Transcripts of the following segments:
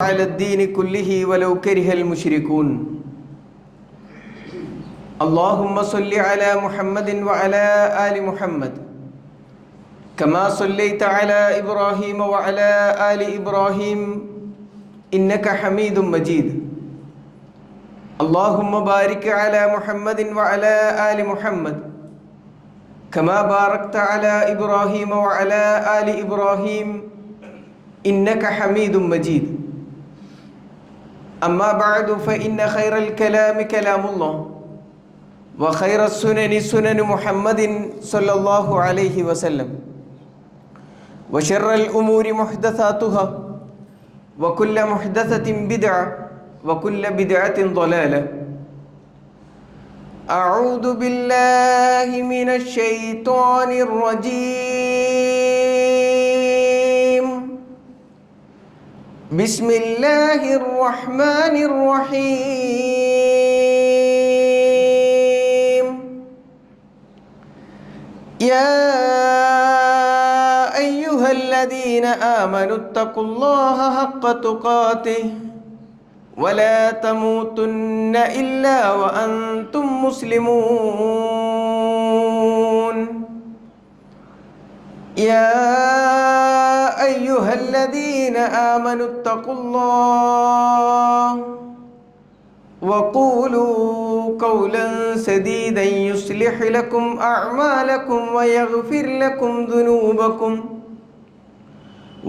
على الدين كله ولو كره المشركون. اللهم صل على محمد وعلى آل محمد كما صليت على إبراهيم وعلى آل إبراهيم إنك حميد مجيد. اللهم بارك على محمد وعلى آل محمد كما باركت على إبراهيم وعلى آل إبراهيم إنك حميد مجيد. أما بعد فإن خير الكلام كلام الله وخير السنن سنن محمد صلى الله عليه وسلم وشر الأمور محدثاتها وكل محدثة بدعة وكل بدعة ضلالة. أعوذ بالله من الشيطان الرجيم. بسم الله الرحمن الرحيم. يا أيها الذين آمنوا اتقوا الله حق تقاته ولا تموتن إلا وأنتم مسلمون. يا أيها الذين آمنوا اتقوا الله وقولوا قولا سديدا يصلح لكم أعمالكم ويغفر لكم ذنوبكم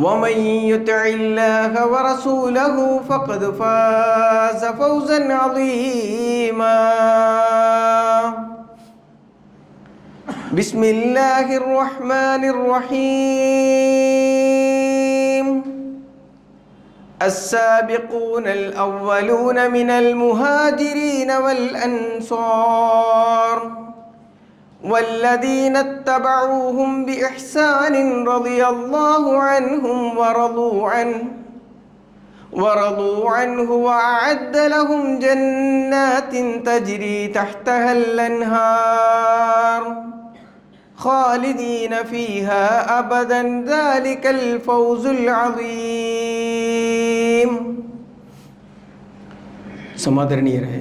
ومن يطع الله ورسوله فقد فاز فوزا عظيما. بسم الله الرحمن الرحيم. السابقون الأولون من المهاجرين والأنصار والذين اتبعوهم بإحسان رضي الله عنهم ورضوا عنه وأعد لهم جنات تجري تحتها الأنهار خالدين فيها أبدا ذلك الفوز العظيم. സമാദരണീയരായ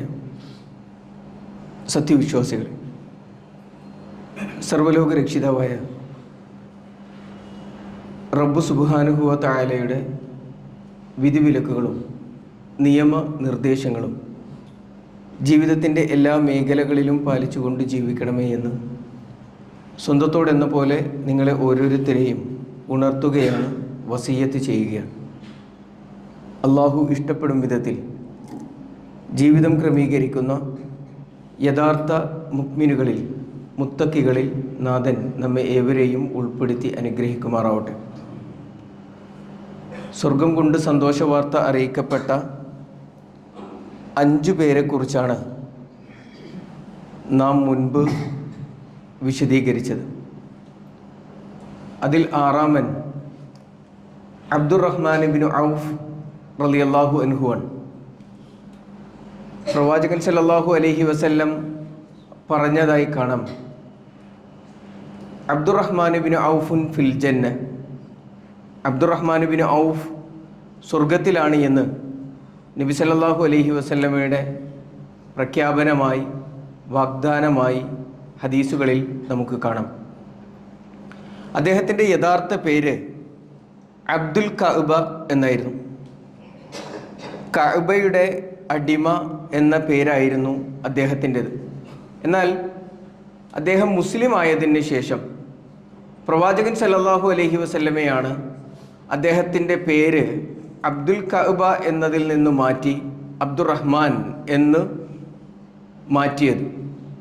സത്യവിശ്വാസികളെ, സർവ്വലോക രക്ഷിതാവായ റബ്ബ് സുബ്ഹാനഹു വ തആലയുടെ വിധിവിലക്കുകളും നിയമനിർദ്ദേശങ്ങളും ജീവിതത്തിൻ്റെ എല്ലാ മേഖലകളിലും പാലിച്ചുകൊണ്ട് ജീവിക്കണമേ എന്ന് സ്വന്തത്തോടെന്ന പോലെ നിങ്ങളെ ഓരോരുത്തരെയും ഉണർത്തുകയാണ്, വസിയ്യത്ത് ചെയ്യുകയാണ്. അള്ളാഹു ഇഷ്ടപ്പെടും വിധത്തിൽ ജീവിതം ക്രമീകരിക്കുന്ന യഥാർത്ഥ മുഅ്മിനുകളിൽ, മുത്തക്കികളിൽ നാഥൻ നമ്മെ ഏവരെയും ഉൾപ്പെടുത്തി അനുഗ്രഹിക്കുമാറാവട്ടെ. സ്വർഗം കൊണ്ട് സന്തോഷവാർത്ത അറിയിക്കപ്പെട്ട 5 പേരെക്കുറിച്ചാണ് നാം മുൻപ് വിശദീകരിച്ചത്. അതിൽ 6-ാമൻ അബ്ദുറഹ്മാൻ ഇബ്നു ഔഫ് റളിയല്ലാഹു അൻഹു ആണ്. പ്രവാചകൻ സല്ലല്ലാഹു അലൈഹി വസല്ലം പറഞ്ഞതായി കാണാം, അബ്ദുറഹ്മാൻ ഇബ്നു ഔഫുൻ ഫിൽ ജന്ന. അബ്ദുറഹ്മാൻ ഇബ്നു ഔഫ് സ്വർഗത്തിലാണ് എന്ന് നബി സല്ലല്ലാഹു അലൈഹി വസല്ലമയുടെ പ്രഖ്യാപനമായി, വാഗ്ദാനമായി ഹദീസുകളിൽ നമുക്ക് കാണാം. അദ്ദേഹത്തിൻ്റെ യഥാർത്ഥ പേര് അബ്ദുൽ കഅബ എന്നായിരുന്നു. കഅബയുടെ അടിമ എന്ന പേരായിരുന്നു അദ്ദേഹത്തിൻ്റെത്. എന്നാൽ അദ്ദേഹം മുസ്ലിം ആയതിന് ശേഷം പ്രവാചകൻ സല്ലല്ലാഹു അലൈഹി വസല്ലമയാണ് അദ്ദേഹത്തിൻ്റെ പേര് അബ്ദുൽ കഅബ എന്നതിൽ നിന്ന് മാറ്റി അബ്ദുറഹ്മാൻ എന്ന് മാറ്റിയത്.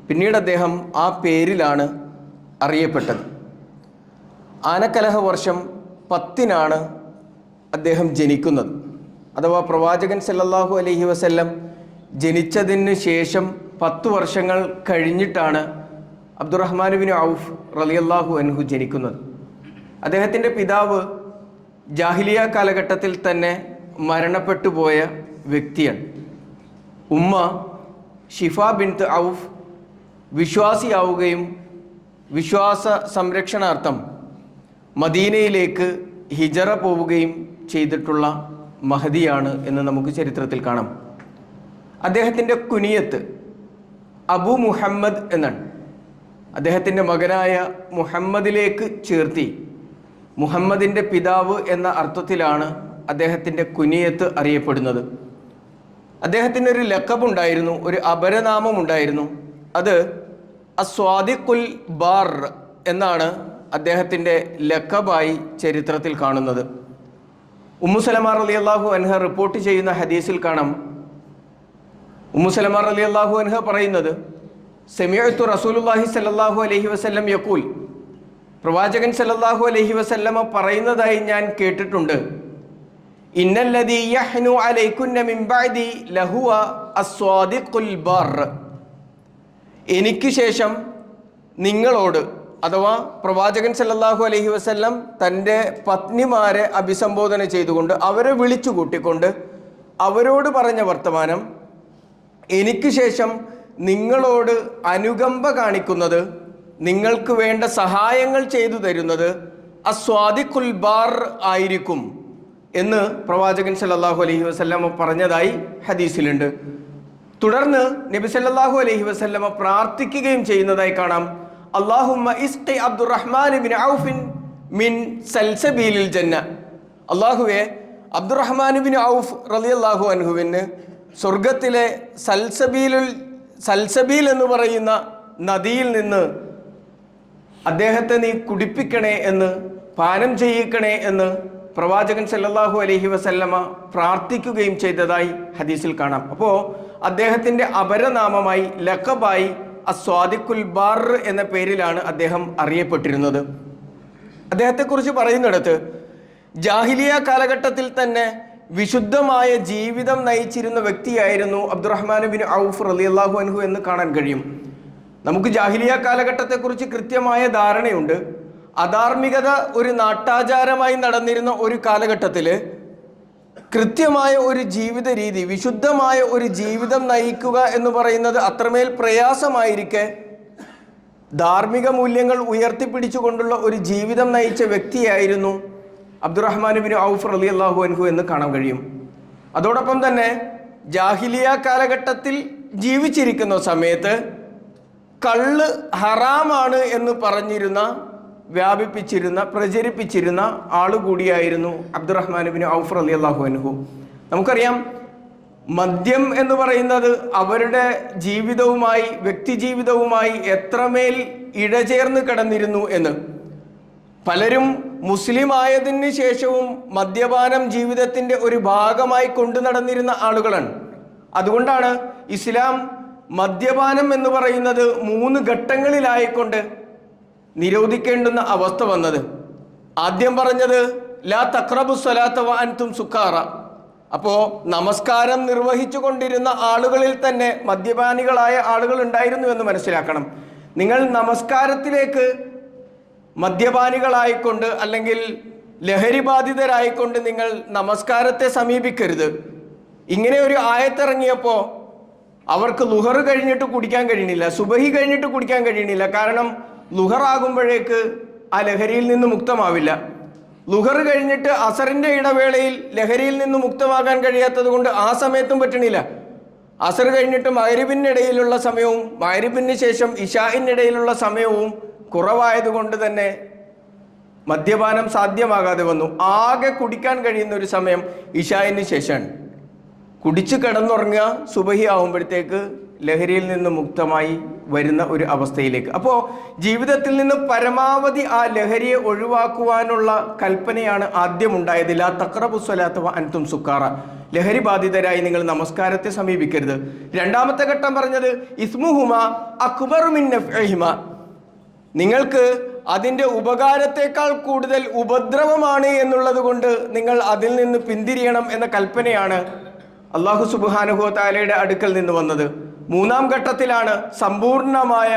പിന്നീട് അദ്ദേഹം ആ പേരിലാണ് അറിയപ്പെട്ടത്. ആനക്കലഹ വർഷം 10-നാണ് അദ്ദേഹം ജനിക്കുന്നത്. അഥവാ പ്രവാചകൻ സല്ലല്ലാഹു അലൈഹി വസല്ലം ജനിച്ചതിന് ശേഷം 10 വർഷങ്ങൾ കഴിഞ്ഞിട്ടാണ് അബ്ദുറഹ്മാൻ ഇബ്നു ഔഫ് റളിയല്ലാഹു അൻഹു ജനിക്കുന്നത്. അദ്ദേഹത്തിൻ്റെ പിതാവ് ജാഹിലിയ കാലഘട്ടത്തിൽ തന്നെ മരണപ്പെട്ടു പോയ വ്യക്തിയാണ്. ഉമ്മ ഷിഫ ബിൻത്ത് ഔഫ് വിശ്വാസിയാവുകയും വിശ്വാസ സംരക്ഷണാർത്ഥം മദീനയിലേക്ക് ഹിജറ പോവുകയും ചെയ്തിട്ടുള്ള മഹദിയാണ് എന്ന് നമുക്ക് ചരിത്രത്തിൽ കാണാം. അദ്ദേഹത്തിൻ്റെ കുനിയത്ത് അബു മുഹമ്മദ് എന്നാണ്. അദ്ദേഹത്തിൻ്റെ മകനായ മുഹമ്മദിലേക്ക് ചേർത്തി മുഹമ്മദിൻ്റെ പിതാവ് എന്ന അർത്ഥത്തിലാണ് അദ്ദേഹത്തിൻ്റെ കുനിയത്ത് അറിയപ്പെടുന്നത്. അദ്ദേഹത്തിന് ഒരു ലഖബുണ്ടായിരുന്നു, ഒരു അപരനാമമുണ്ടായിരുന്നു. അത് അസ്വാദിഖുൽ ബാർ എന്നാണ് അദ്ദേഹത്തിൻ്റെ ലഖബായി ചരിത്രത്തിൽ കാണുന്നത്. ഉമ്മു സലമ റളിയല്ലാഹു അൻഹ റിപ്പോർട്ട് ചെയ്യുന്ന ഹദീസിൽ കാണാം, ഉമ്മു സലമ റളിയല്ലാഹു അൻഹ പറയുന്നത്, സമിഅ്തു റസൂലുള്ളാഹി സ്വല്ലല്ലാഹു അലൈഹി വസല്ലം യഖൂൽ, പ്രവാചകൻ സല്ലല്ലാഹു അലൈഹി വസല്ലമ പറയുന്നതായി ഞാൻ കേട്ടിട്ടുണ്ട്, ഇന്നല്ലദീ യഹ്നു അലൈകുന്ന മിൻ ബഅദി ലഹുവ അസ്വാദിഖുൽ ബാർ. എനിക്ക് ശേഷം നിങ്ങളോട്, അഥവാ പ്രവാചകൻ സല്ലല്ലാഹു അലൈഹി വസല്ലം തൻ്റെ പത്നിമാരെ അഭിസംബോധന ചെയ്തുകൊണ്ട് അവരെ വിളിച്ചു കൂട്ടിക്കൊണ്ട് അവരോട് പറഞ്ഞ വർത്തമാനം, എനിക്ക് ശേഷം നിങ്ങളോട് അനുകമ്പ കാണിക്കുന്നത്, നിങ്ങൾക്ക് വേണ്ട സഹായങ്ങൾ ചെയ്തു തരുന്നത് അസ്വാദിഖുൽ ബാർ ആയിരിക്കും എന്ന് പ്രവാചകൻ സല്ലല്ലാഹു അലൈഹി വസല്ലമ പറഞ്ഞതായി ഹദീസിലുണ്ട്. തുടർന്ന് നബി സല്ലല്ലാഹു അലൈഹി വസല്ലമ പ്രാർത്ഥിക്കുകയും ചെയ്യുന്നതായി കാണാം, അല്ലാഹുമ്മ ഇസ്ഖി അബ്ദുറഹ്മാൻ ബിൻ ഔഫ് മിൻ സൽസബീലിൽ ജന്ന. അല്ലാഹുവേ, അബ്ദുറഹ്മാൻ ബിൻ ഔഫ് റളിയല്ലാഹു അൻഹുവിന് സ്വർഗത്തിലെ സൽസബീൽ എന്ന് പറയുന്ന നദിയിൽ നിന്ന് അദ്ദേഹത്തെ നീ കുടിപ്പിക്കണേ എന്ന്, പാനം ചെയ്യിക്കണേ എന്ന് പ്രവാചകൻ സല്ലല്ലാഹു അലൈഹി വസല്ലമ പ്രാർത്ഥിക്കുകയും ചെയ്തതായി ഹദീസിൽ കാണാം. അപ്പോൾ അദ്ദേഹത്തിൻ്റെ അപരനാമമായി ലഖബായി അസ്വാദിഖുൽ ബാർ എന്ന പേരിലാണ് അദ്ദേഹം അറിയപ്പെട്ടിരുന്നത്. അദ്ദേഹത്തെക്കുറിച്ച് പറയുന്നിടത്ത് ജാഹിലിയ കാലഘട്ടത്തിൽ തന്നെ വിശുദ്ധമായ ജീവിതം നയിച്ചിരുന്ന വ്യക്തിയായിരുന്നു അബ്ദുറഹ്മാൻ ബിൻ ഔഫ് റളിയല്ലാഹു അൻഹു എന്ന് കാണാൻ കഴിയും. നമുക്ക് ജാഹിലിയ കാലഘട്ടത്തെക്കുറിച്ച് കൃത്യമായ ധാരണയുണ്ട്. അധാർമികത ഒരു നാട്ടാചാരമായി നടന്നിരുന്ന ഒരു കാലഘട്ടത്തിൽ കൃത്യമായ ഒരു ജീവിത രീതി, വിശുദ്ധമായ ഒരു ജീവിതം നയിക്കുക എന്ന് പറയുന്നത് അത്രമേൽ പ്രയാസമായിരിക്കെ ധാർമ്മിക മൂല്യങ്ങൾ ഉയർത്തിപ്പിടിച്ചുകൊണ്ടുള്ള ഒരു ജീവിതം നയിച്ച വ്യക്തിയായിരുന്നു അബ്ദുറഹ്മാൻ ബിൻ ഔഫ് റളിയല്ലാഹു അൻഹു എന്ന് കാണാൻ കഴിയും. അതോടൊപ്പം തന്നെ ജാഹിലിയ കാലഘട്ടത്തിൽ ജീവിച്ചിരിക്കുന്ന സമയത്ത് കള്ള് ഹറാമാണ് എന്ന് പറഞ്ഞിരുന്ന, വ്യാപിപ്പിച്ചിരുന്ന, പ്രചരിപ്പിച്ചിരുന്ന ആളുകൂടിയായിരുന്നു അബ്ദുറഹ്മാൻ ബിൻ ഔഫ് റളിയല്ലാഹു അൻഹു. നമുക്കറിയാം, മദ്യം എന്ന് പറയുന്നത് അവരുടെ ജീവിതവുമായി, വ്യക്തി ജീവിതവുമായി എത്രമേൽ ഇഴചേർന്ന് കിടന്നിരുന്നു എന്ന്. പലരും മുസ്ലിം ആയതിന് ശേഷവും മദ്യപാനം ജീവിതത്തിൻ്റെ ഒരു ഭാഗമായി കൊണ്ടു നടന്നിരുന്ന ആളുകളാണ്. അതുകൊണ്ടാണ് ഇസ്ലാം മദ്യപാനം എന്ന് പറയുന്നത് 3 ഘട്ടങ്ങളിലായിക്കൊണ്ട് നിരോധിക്കേണ്ടുന്ന അവസ്ഥ വന്നത്. ആദ്യം പറഞ്ഞത് ലാ തഖ്റബു സ്വലാത്ത വ അൻതും സുക്കാറ. അപ്പോൾ നമസ്കാരം നിർവഹിച്ചു കൊണ്ടിരുന്ന ആളുകളിൽ തന്നെ മദ്യപാനികളായ ആളുകൾ ഉണ്ടായിരുന്നു എന്ന് മനസ്സിലാക്കണം. നിങ്ങൾ നമസ്കാരത്തിലേക്ക് മദ്യപാനികളായിക്കൊണ്ട് അല്ലെങ്കിൽ ലഹരി ബാധിതരായിക്കൊണ്ട് നിങ്ങൾ നമസ്കാരത്തെ സമീപിക്കരുത്. ഇങ്ങനെ ഒരു ആയത്തിറങ്ങിയപ്പോൾ അവർക്ക് ലുഹർ കഴിഞ്ഞിട്ട് കുടിക്കാൻ കഴിയണില്ല, സുബഹി കഴിഞ്ഞിട്ട് കുടിക്കാൻ കഴിയണില്ല. കാരണം ലുഹറാകുമ്പോഴേക്ക് ആ ലഹരിയിൽ നിന്ന് മുക്തമാവില്ല. ലുഹർ കഴിഞ്ഞിട്ട് അസറിൻ്റെ ഇടവേളയിൽ ലഹരിയിൽ നിന്ന് മുക്തമാകാൻ കഴിയാത്തത് കൊണ്ട് ആ സമയത്തും പറ്റണില്ല. അസർ കഴിഞ്ഞിട്ട് മഗ്രിബിനിടയിലുള്ള സമയവും മഗ്രിബിന് ശേഷം ഇശാഇനിടയിലുള്ള സമയവും കുറവായതുകൊണ്ട് തന്നെ മദ്യപാനം സാധ്യമാകാതെ വന്നു. ആകെ കുടിക്കാൻ കഴിയുന്ന ഒരു സമയം ഇശാഇന് ശേഷമാണ്. കുടിച്ച് കിടന്നുറങ്ങുക, സുബഹി ആവുമ്പോഴത്തേക്ക് ലഹരിയിൽ നിന്ന് മുക്തമായി വരുന്ന ഒരു അവസ്ഥയിലേക്ക്. അപ്പോൾ ജീവിതത്തിൽ നിന്ന് പരമാവധി ആ ലഹരിയെ ഒഴിവാക്കുവാനുള്ള കൽപ്പനയാണ് ആദ്യം ഉണ്ടായത്. ലാ തഖ്റബു സ്വലാത്ത വ അൻതും സുക്കാറ. ലഹരി ബാധിതരായി നിങ്ങൾ നമസ്കാരത്തെ സമീപിക്കരുത്. രണ്ടാമത്തെ ഘട്ടം പറഞ്ഞത് ഇസ്മുഹുമ അക്ബറു മിൻ നഫ്ഇഹിമ. നിങ്ങൾക്ക് അതിൻ്റെ ഉപകാരത്തേക്കാൾ കൂടുതൽ ഉപദ്രവമാണ് എന്നുള്ളത് കൊണ്ട് നിങ്ങൾ അതിൽ നിന്ന് പിന്തിരിയണം എന്ന കൽപ്പനയാണ് അല്ലാഹു സുബ്ഹാനഹു വ തആലയുടെ അടുക്കൽ നിന്ന് വന്നത്. മൂന്നാം ഘട്ടത്തിലാണ് സമ്പൂർണമായ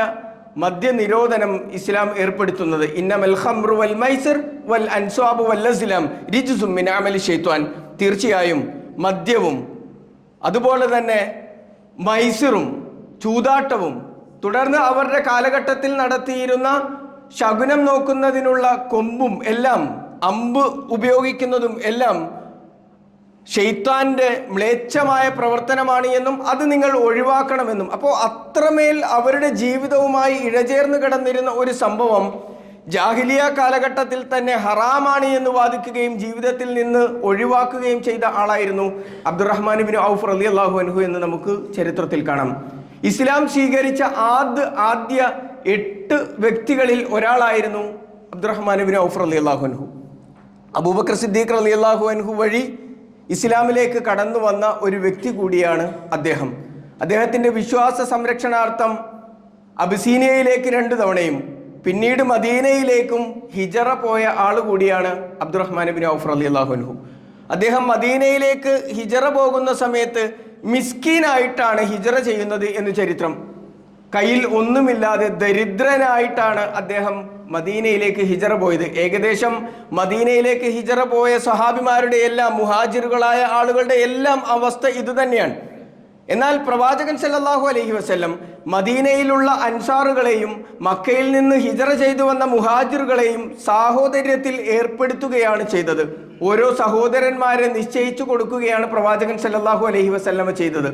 മദ്യനിരോധനം ഇസ്ലാം ഏർപ്പെടുത്തുന്നത്. ഇന്നമൽ ഖംറു വൽ മൈസിർ വൽ അൻസ്വാബു വൽ അസ്ലാം റിജ്സും മിൻ അമലി ശൈത്വാൻ. തീർച്ചയായും മദ്യവും അതുപോലെ തന്നെ മൈസിറും ചൂതാട്ടവും തുടർന്ന് അവരുടെ കാലഘട്ടത്തിൽ നടത്തിയിരുന്ന ശകുനം നോക്കുന്നതിനുള്ള കൊമ്പും എല്ലാം, അമ്പ് ഉപയോഗിക്കുന്നതും എല്ലാം ഷെയ്ത്താന്റെ മ്ലേച്ഛമായ പ്രവർത്തനമാണ് എന്നും അത് നിങ്ങൾ ഒഴിവാക്കണമെന്നും. അപ്പോൾ അത്രമേൽ അവരുടെ ജീവിതവുമായി ഇഴചേർന്ന് കിടന്നിരുന്ന ഒരു സംഭവം ജാഹിലിയ കാലഘട്ടത്തിൽ തന്നെ ഹറാമാണ് എന്ന് വാദിക്കുകയും ജീവിതത്തിൽ നിന്ന് ഒഴിവാക്കുകയും ചെയ്ത ആളായിരുന്നു അബ്ദുറഹ്മാൻ ഇബ്നു ഔഫ് റളിയല്ലാഹു അൻഹു എന്ന് നമുക്ക് ചരിത്രത്തിൽ കാണാം. ഇസ്ലാം സ്വീകരിച്ച ആദ്യ 8 വ്യക്തികളിൽ ഒരാളായിരുന്നു അബ്ദുറഹ്മാൻ ഇബ്നു ഔഫ് റളിയല്ലാഹു അൻഹു. അബൂബക്കർ സിദ്ദീഖ് റളിയല്ലാഹു അൻഹു വഴി ഇസ്ലാമിലേക്ക് കടന്നു വന്ന ഒരു വ്യക്തി കൂടിയാണ് അദ്ദേഹം. അദ്ദേഹത്തിൻ്റെ വിശ്വാസ സംരക്ഷണാർത്ഥം അബിസീനിയയിലേക്ക് 2 തവണയും പിന്നീട് മദീനയിലേക്കും ഹിജറ പോയ ആൾ കൂടിയാണ് അബ്ദുറഹ്മാൻ ഇബ്നു ഔഫ് റളിയല്ലാഹു അൻഹു. അദ്ദേഹം മദീനയിലേക്ക് ഹിജറ പോകുന്ന സമയത്ത് മിസ്കീനായിട്ടാണ് ഹിജറ ചെയ്യുന്നത് എന്ന് ചരിത്രം. കയ്യിൽ ഒന്നുമില്ലാതെ ദരിദ്രനായിട്ടാണ് അദ്ദേഹം മദീനയിലേക്ക് ഹിജറ പോയത്. ഏകദേശം മദീനയിലേക്ക് ഹിജറ പോയ സഹാബിമാരുടെ എല്ലാം, മുഹാജിറുകളായ ആളുകളുടെ എല്ലാം അവസ്ഥ ഇതുതന്നെയാണ്. എന്നാൽ പ്രവാചകൻ സല്ലല്ലാഹു അലൈഹി വസല്ലം മദീനയിലുള്ള അൻസാറുകളെയും മക്കയിൽ നിന്ന് ഹിജറ ചെയ്തു വന്ന മുഹാജിറുകളെയും സാഹോദര്യത്തിൽ ഏർപ്പെടുത്തുകയാണ് ചെയ്തത്. ഓരോ സഹോദരന്മാരെ നിശ്ചയിച്ചു കൊടുക്കുകയാണ് പ്രവാചകൻ സല്ലല്ലാഹു അലൈഹി വസല്ലമ ചെയ്തത്.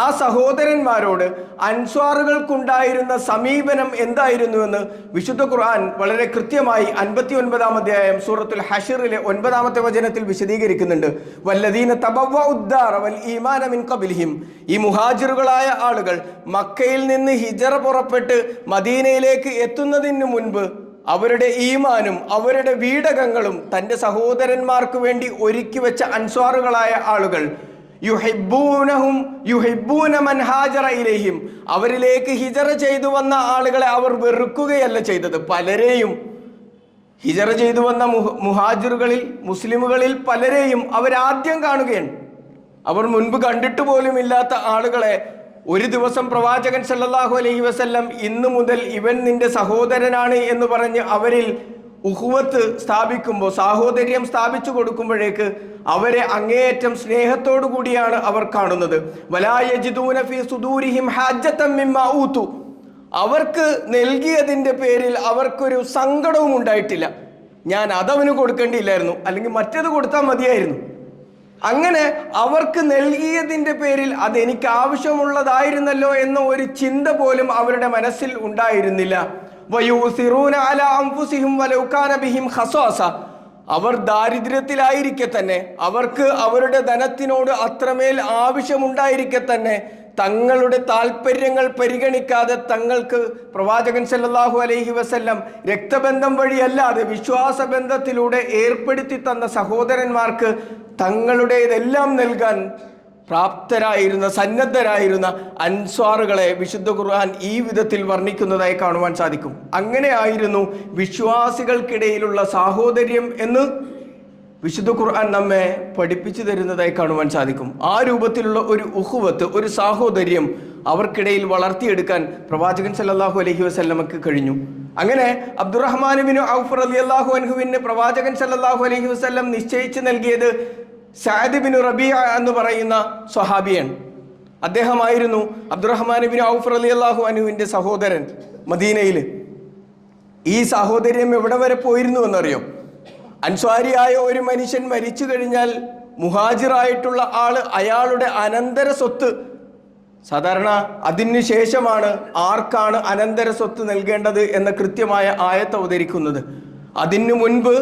ആ സഹോദരന്മാരോട് അൻസ്വാറുകൾക്കുണ്ടായിരുന്ന സമീപനം എന്തായിരുന്നുവെന്ന് വിശുദ്ധ ഖുർആൻ വളരെ കൃത്യമായി 59-ാം അധ്യായം സൂറത്തുൽ ഹശ്റിലെ 9-ാമത്തെ വചനത്തിൽ വിശദീകരിക്കുന്നുണ്ട്. വല്ലദീന തബവ്വഉദ്ദാറ വൽ ഈമാന മിൻ ഖബ്ലിഹിം, ഈ മുഹാജിറുകളായ ആളുകൾ മക്കയിൽ നിന്ന് ഹിജറ പുറപ്പെട്ട് മദീനയിലേക്ക് എത്തുന്നതിന് മുൻപ് അവരുടെ ഈമാനും അവരുടെ വീടകങ്ങളും തൻ്റെ സഹോദരന്മാർക്ക് വേണ്ടി ഒരുക്കി വെച്ച അൻസ്വാറുകളായ ആളുകൾ യുഹിബ്ബൂന മൻ ഹാജറ ഇലൈഹിം, അവരിലേക്ക് ഹിജറ ചെയ്തു വന്ന ആളുകളെ അവർ വെറുക്കുകയല്ല ചെയ്തത്. പലരെയും ഹിജറ ചെയ്തു വന്ന മുഹാജിറുകളിൽ, മുസ്ലിമുകളിൽ പലരെയും അവരാദ്യം കാണുകയാണ്. അവർ മുൻപ് കണ്ടിട്ട് പോലും ഇല്ലാത്ത ആളുകളെ ഒരു ദിവസം പ്രവാചകൻ സല്ലല്ലാഹു അലൈഹി വസല്ലം ഇന്നു മുതൽ ഇവൻ നിന്റെ സഹോദരനാണ് എന്ന് പറഞ്ഞ് അവരിൽ ഉഖുവത്ത് സ്ഥാപിക്കുമ്പോൾ, സാഹോദര്യം സ്ഥാപിച്ചു കൊടുക്കുമ്പോഴേക്ക് അവരെ അങ്ങേയറ്റം സ്നേഹത്തോടു കൂടിയാണ് അവർ കാണുന്നത്. വലാ യജിദൂന ഫീ സുദൂരിഹിം ഹാജത്തൻ മിമ്മാ ഊതു, അവർക്ക് നൽകിയതിൻ്റെ പേരിൽ അവർക്കൊരു സങ്കടവും ഉണ്ടായിട്ടില്ല. ഞാൻ അതവന് കൊടുക്കേണ്ടിയില്ലായിരുന്നു, അല്ലെങ്കിൽ മറ്റേത് കൊടുത്താൽ മതിയായിരുന്നു. അങ്ങനെ അവർക്ക് നൽകിയതിൻ്റെ പേരിൽ അതെനിക്ക് ആവശ്യമുള്ളതായിരുന്നല്ലോ എന്ന ഒരു ചിന്ത പോലും അവരുടെ മനസ്സിൽ ഉണ്ടായിരുന്നില്ല. വയൂസിറൂന അലാ അൻഫുസിഹിം വലൗ കാന ബിഹിം ഖസാസ, അവർ ദാരിദ്ര്യത്തിലായിരിക്കെ തന്നെ, അവർക്ക് അവരുടെ ധനത്തിനോട് അത്രമേൽ ആവശ്യമുണ്ടായിരിക്കെ തന്നെ തങ്ങളുടെ താല്പര്യങ്ങൾ പരിഗണിക്കാതെ തങ്ങൾക്ക് പ്രവാചകൻ സല്ലല്ലാഹു അലൈഹി വസല്ലം രക്തബന്ധം വഴിയല്ലാതെ വിശ്വാസബന്ധത്തിലൂടെ ഏർപ്പെടുത്തി തന്ന സഹോദരന്മാർക്ക് തങ്ങളുടേതെല്ലാം നൽകാൻ പ്രാപ്തരായിരുന്ന, സന്നദ്ധരായിരുന്ന അൻസ്വാറുകളെ വിശുദ്ധ ഖുർആൻ ഈ വിധത്തിൽ വർണ്ണിക്കുന്നതായി കാണുവാൻ സാധിക്കും. അങ്ങനെ ആയിരുന്നു വിശ്വാസികൾക്കിടയിലുള്ള സാഹോദര്യം എന്ന് വിശുദ്ധ ഖുർആൻ നമ്മെ പഠിപ്പിച്ചു തരുന്നതായി കാണുവാൻ സാധിക്കും. ആ രൂപത്തിലുള്ള ഒരു ഉഖുവത്ത്, ഒരു സാഹോദര്യം അവർക്കിടയിൽ വളർത്തിയെടുക്കാൻ പ്രവാചകൻ സല്ലല്ലാഹു അലൈഹി വസല്ലമക്ക് കഴിഞ്ഞു. അങ്ങനെ അബ്ദുറഹ്മാൻ ഇബ്നു ഔഫ് റളിയല്ലാഹു അൻഹുവിന് പ്രവാചകൻ സല്ലല്ലാഹു അലൈഹി വസല്ലം നിശ്ചയിച്ചു നൽകിയത് സഅദ് ഇബ്നു റബീഅ എന്ന് പറയുന്ന സ്വഹാബിയാണ്. അദ്ദേഹമായിരുന്നു അബ്ദുറഹ്മാൻ ഇബ്നു ഔഫ് റളിയല്ലാഹു അൻഹുവിൻ്റെ സഹോദരൻ മദീനയിൽ. ഈ സാഹോദര്യം എവിടെ വരെ പോയിരുന്നു എന്നറിയോ? അൻസ്വാരിയായ ഒരു മനുഷ്യൻ മരിച്ചു കഴിഞ്ഞാൽ മുഹാജിറായിട്ടുള്ള ആള് അയാളുടെ അനന്തര സ്വത്ത്, സാധാരണ അതിനു ശേഷമാണ് ആർക്കാണ് അനന്തര സ്വത്ത് നൽകേണ്ടത് എന്ന കൃത്യമായ ആയത്ത് അവതരിക്കുന്നത്. അതിനു മുൻപ്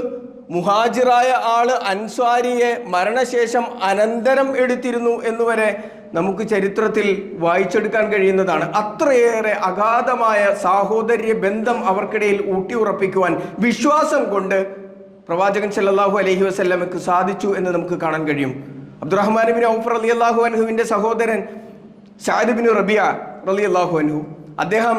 മുഹാജിറായ ആള് അൻസ്വാരിയെ മരണശേഷം അനന്തരം എടുത്തിരുന്നു എന്നുവരെ നമുക്ക് ചരിത്രത്തിൽ വായിച്ചെടുക്കാൻ കഴിയുന്നതാണ്. അത്രയേറെ അഗാധമായ സാഹോദര്യ ബന്ധം അവർക്കിടയിൽ ഊട്ടിയുറപ്പിക്കുവാൻ വിശ്വാസം കൊണ്ട് പ്രവാചകൻ സല്ലല്ലാഹു അലൈഹി വസല്ലമക്ക് സാധിച്ചു എന്ന് നമുക്ക് കാണാൻ കഴിയും. അബ്ദുറഹ്മാൻ ഇബ്നു ഔഫ് റളിയല്ലാഹു അൻഹുവിൻ്റെ സഹോദരൻ സഅദ് ഇബ്നു റബീഅ റളിയല്ലാഹു അൻഹു, അദ്ദേഹം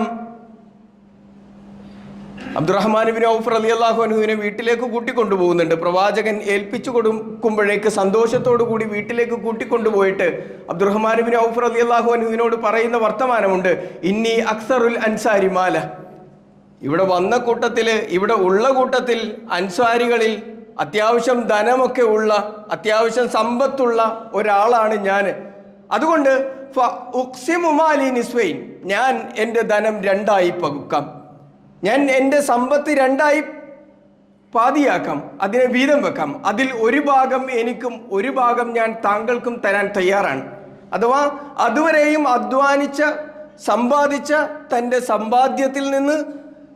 അബ്ദുറഹ്മാൻ ഇബ്നു ഔഫ് റളിയല്ലാഹു അൻഹുവിനെ വീട്ടിലേക്ക് കൂട്ടിക്കൊണ്ടുപോകുന്നുണ്ട്. പ്രവാചകൻ ഏൽപ്പിച്ചു കൊടുക്കുമ്പോഴേക്ക് സന്തോഷത്തോടു കൂടി വീട്ടിലേക്ക് കൂട്ടിക്കൊണ്ടുപോയിട്ട് അബ്ദുറഹ്മാൻ ഇബ്നു ഔഫ് റളിയല്ലാഹു അൻഹുവിനോട് പറയുന്ന വർത്തമാനമുണ്ട്, ഇന്നി അക്സറുൽ അൻസാരി മാല. ഇവിടെ വന്ന കൂട്ടത്തിൽ, ഇവിടെ ഉള്ള കൂട്ടത്തിൽ അൻസ്വാരികളിൽ അത്യാവശ്യം ധനമൊക്കെ ഉള്ള, അത്യാവശ്യം സമ്പത്തുള്ള ഒരാളാണ് ഞാൻ. അതുകൊണ്ട് ഞാൻ എൻ്റെ ധനം 2ആയി പകുക്കാം, ഞാൻ എൻ്റെ സമ്പത്ത് 2ആയി പാതിയാക്കാം, അതിനെ വീതം വെക്കാം. അതിൽ ഒരു ഭാഗം എനിക്കും ഒരു ഭാഗം ഞാൻ താങ്കൾക്കും തരാൻ തയ്യാറാണ്. അഥവാ അതുവരെയും അധ്വാനിച്ച സമ്പാദിച്ച തൻ്റെ സമ്പാദ്യത്തിൽ നിന്ന്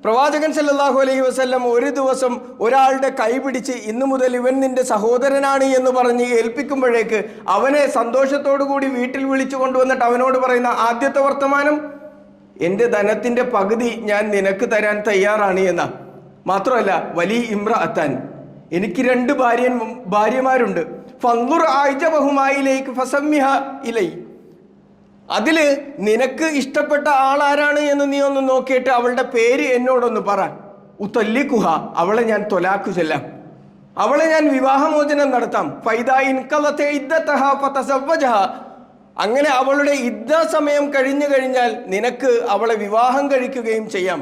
പ്രവാചകൻ സല്ലല്ലാഹു അലൈഹി വസല്ലം ഒരു ദിവസം ഒരാളുടെ കൈപിടിച്ച് ഇന്നു മുതൽ ഇവൻ നിന്റെ സഹോദരനാണ് എന്ന് പറഞ്ഞ് ഏൽപ്പിക്കുമ്പോഴേക്ക് അവനെ സന്തോഷത്തോടു കൂടി വീട്ടിൽ വിളിച്ചു കൊണ്ടുവന്നിട്ട് അവനോട് പറയുന്ന ആദ്യത്തെ വർത്തമാനം, എൻ്റെ ധനത്തിൻ്റെ പകുതി ഞാൻ നിനക്ക് തരാൻ തയ്യാറാണ് എന്ന. മാത്രമല്ല, വലി ഇമ്രഅത്താൻ, എനിക്ക് 2 ഭാര്യമാരുണ്ട്. ഫൻദുർ അഅജബഹുമായിലേക്ക് ഫസമ്മിഹ ഇലൈ, അതിൽ നിനക്ക് ഇഷ്ടപ്പെട്ട ആളാരാണ് എന്ന് നീ ഒന്ന് നോക്കിയിട്ട് അവളുടെ പേര് എന്നോടൊന്ന് പറ. ഉത്തല്ലിക്കുഹ, അവളെ ഞാൻ തൊലാക്കു ചെല്ലാം, അവളെ ഞാൻ വിവാഹമോചനം നടത്താം. ഫൈദാ ഇൻഖലത ഇദ്ദതഹ ഫതസവ്വജഹ, അങ്ങനെ അവളുടെ ഇദ്ദ സമയം കഴിഞ്ഞു കഴിഞ്ഞാൽ നിനക്ക് അവളെ വിവാഹം കഴിക്കുകയും ചെയ്യാം.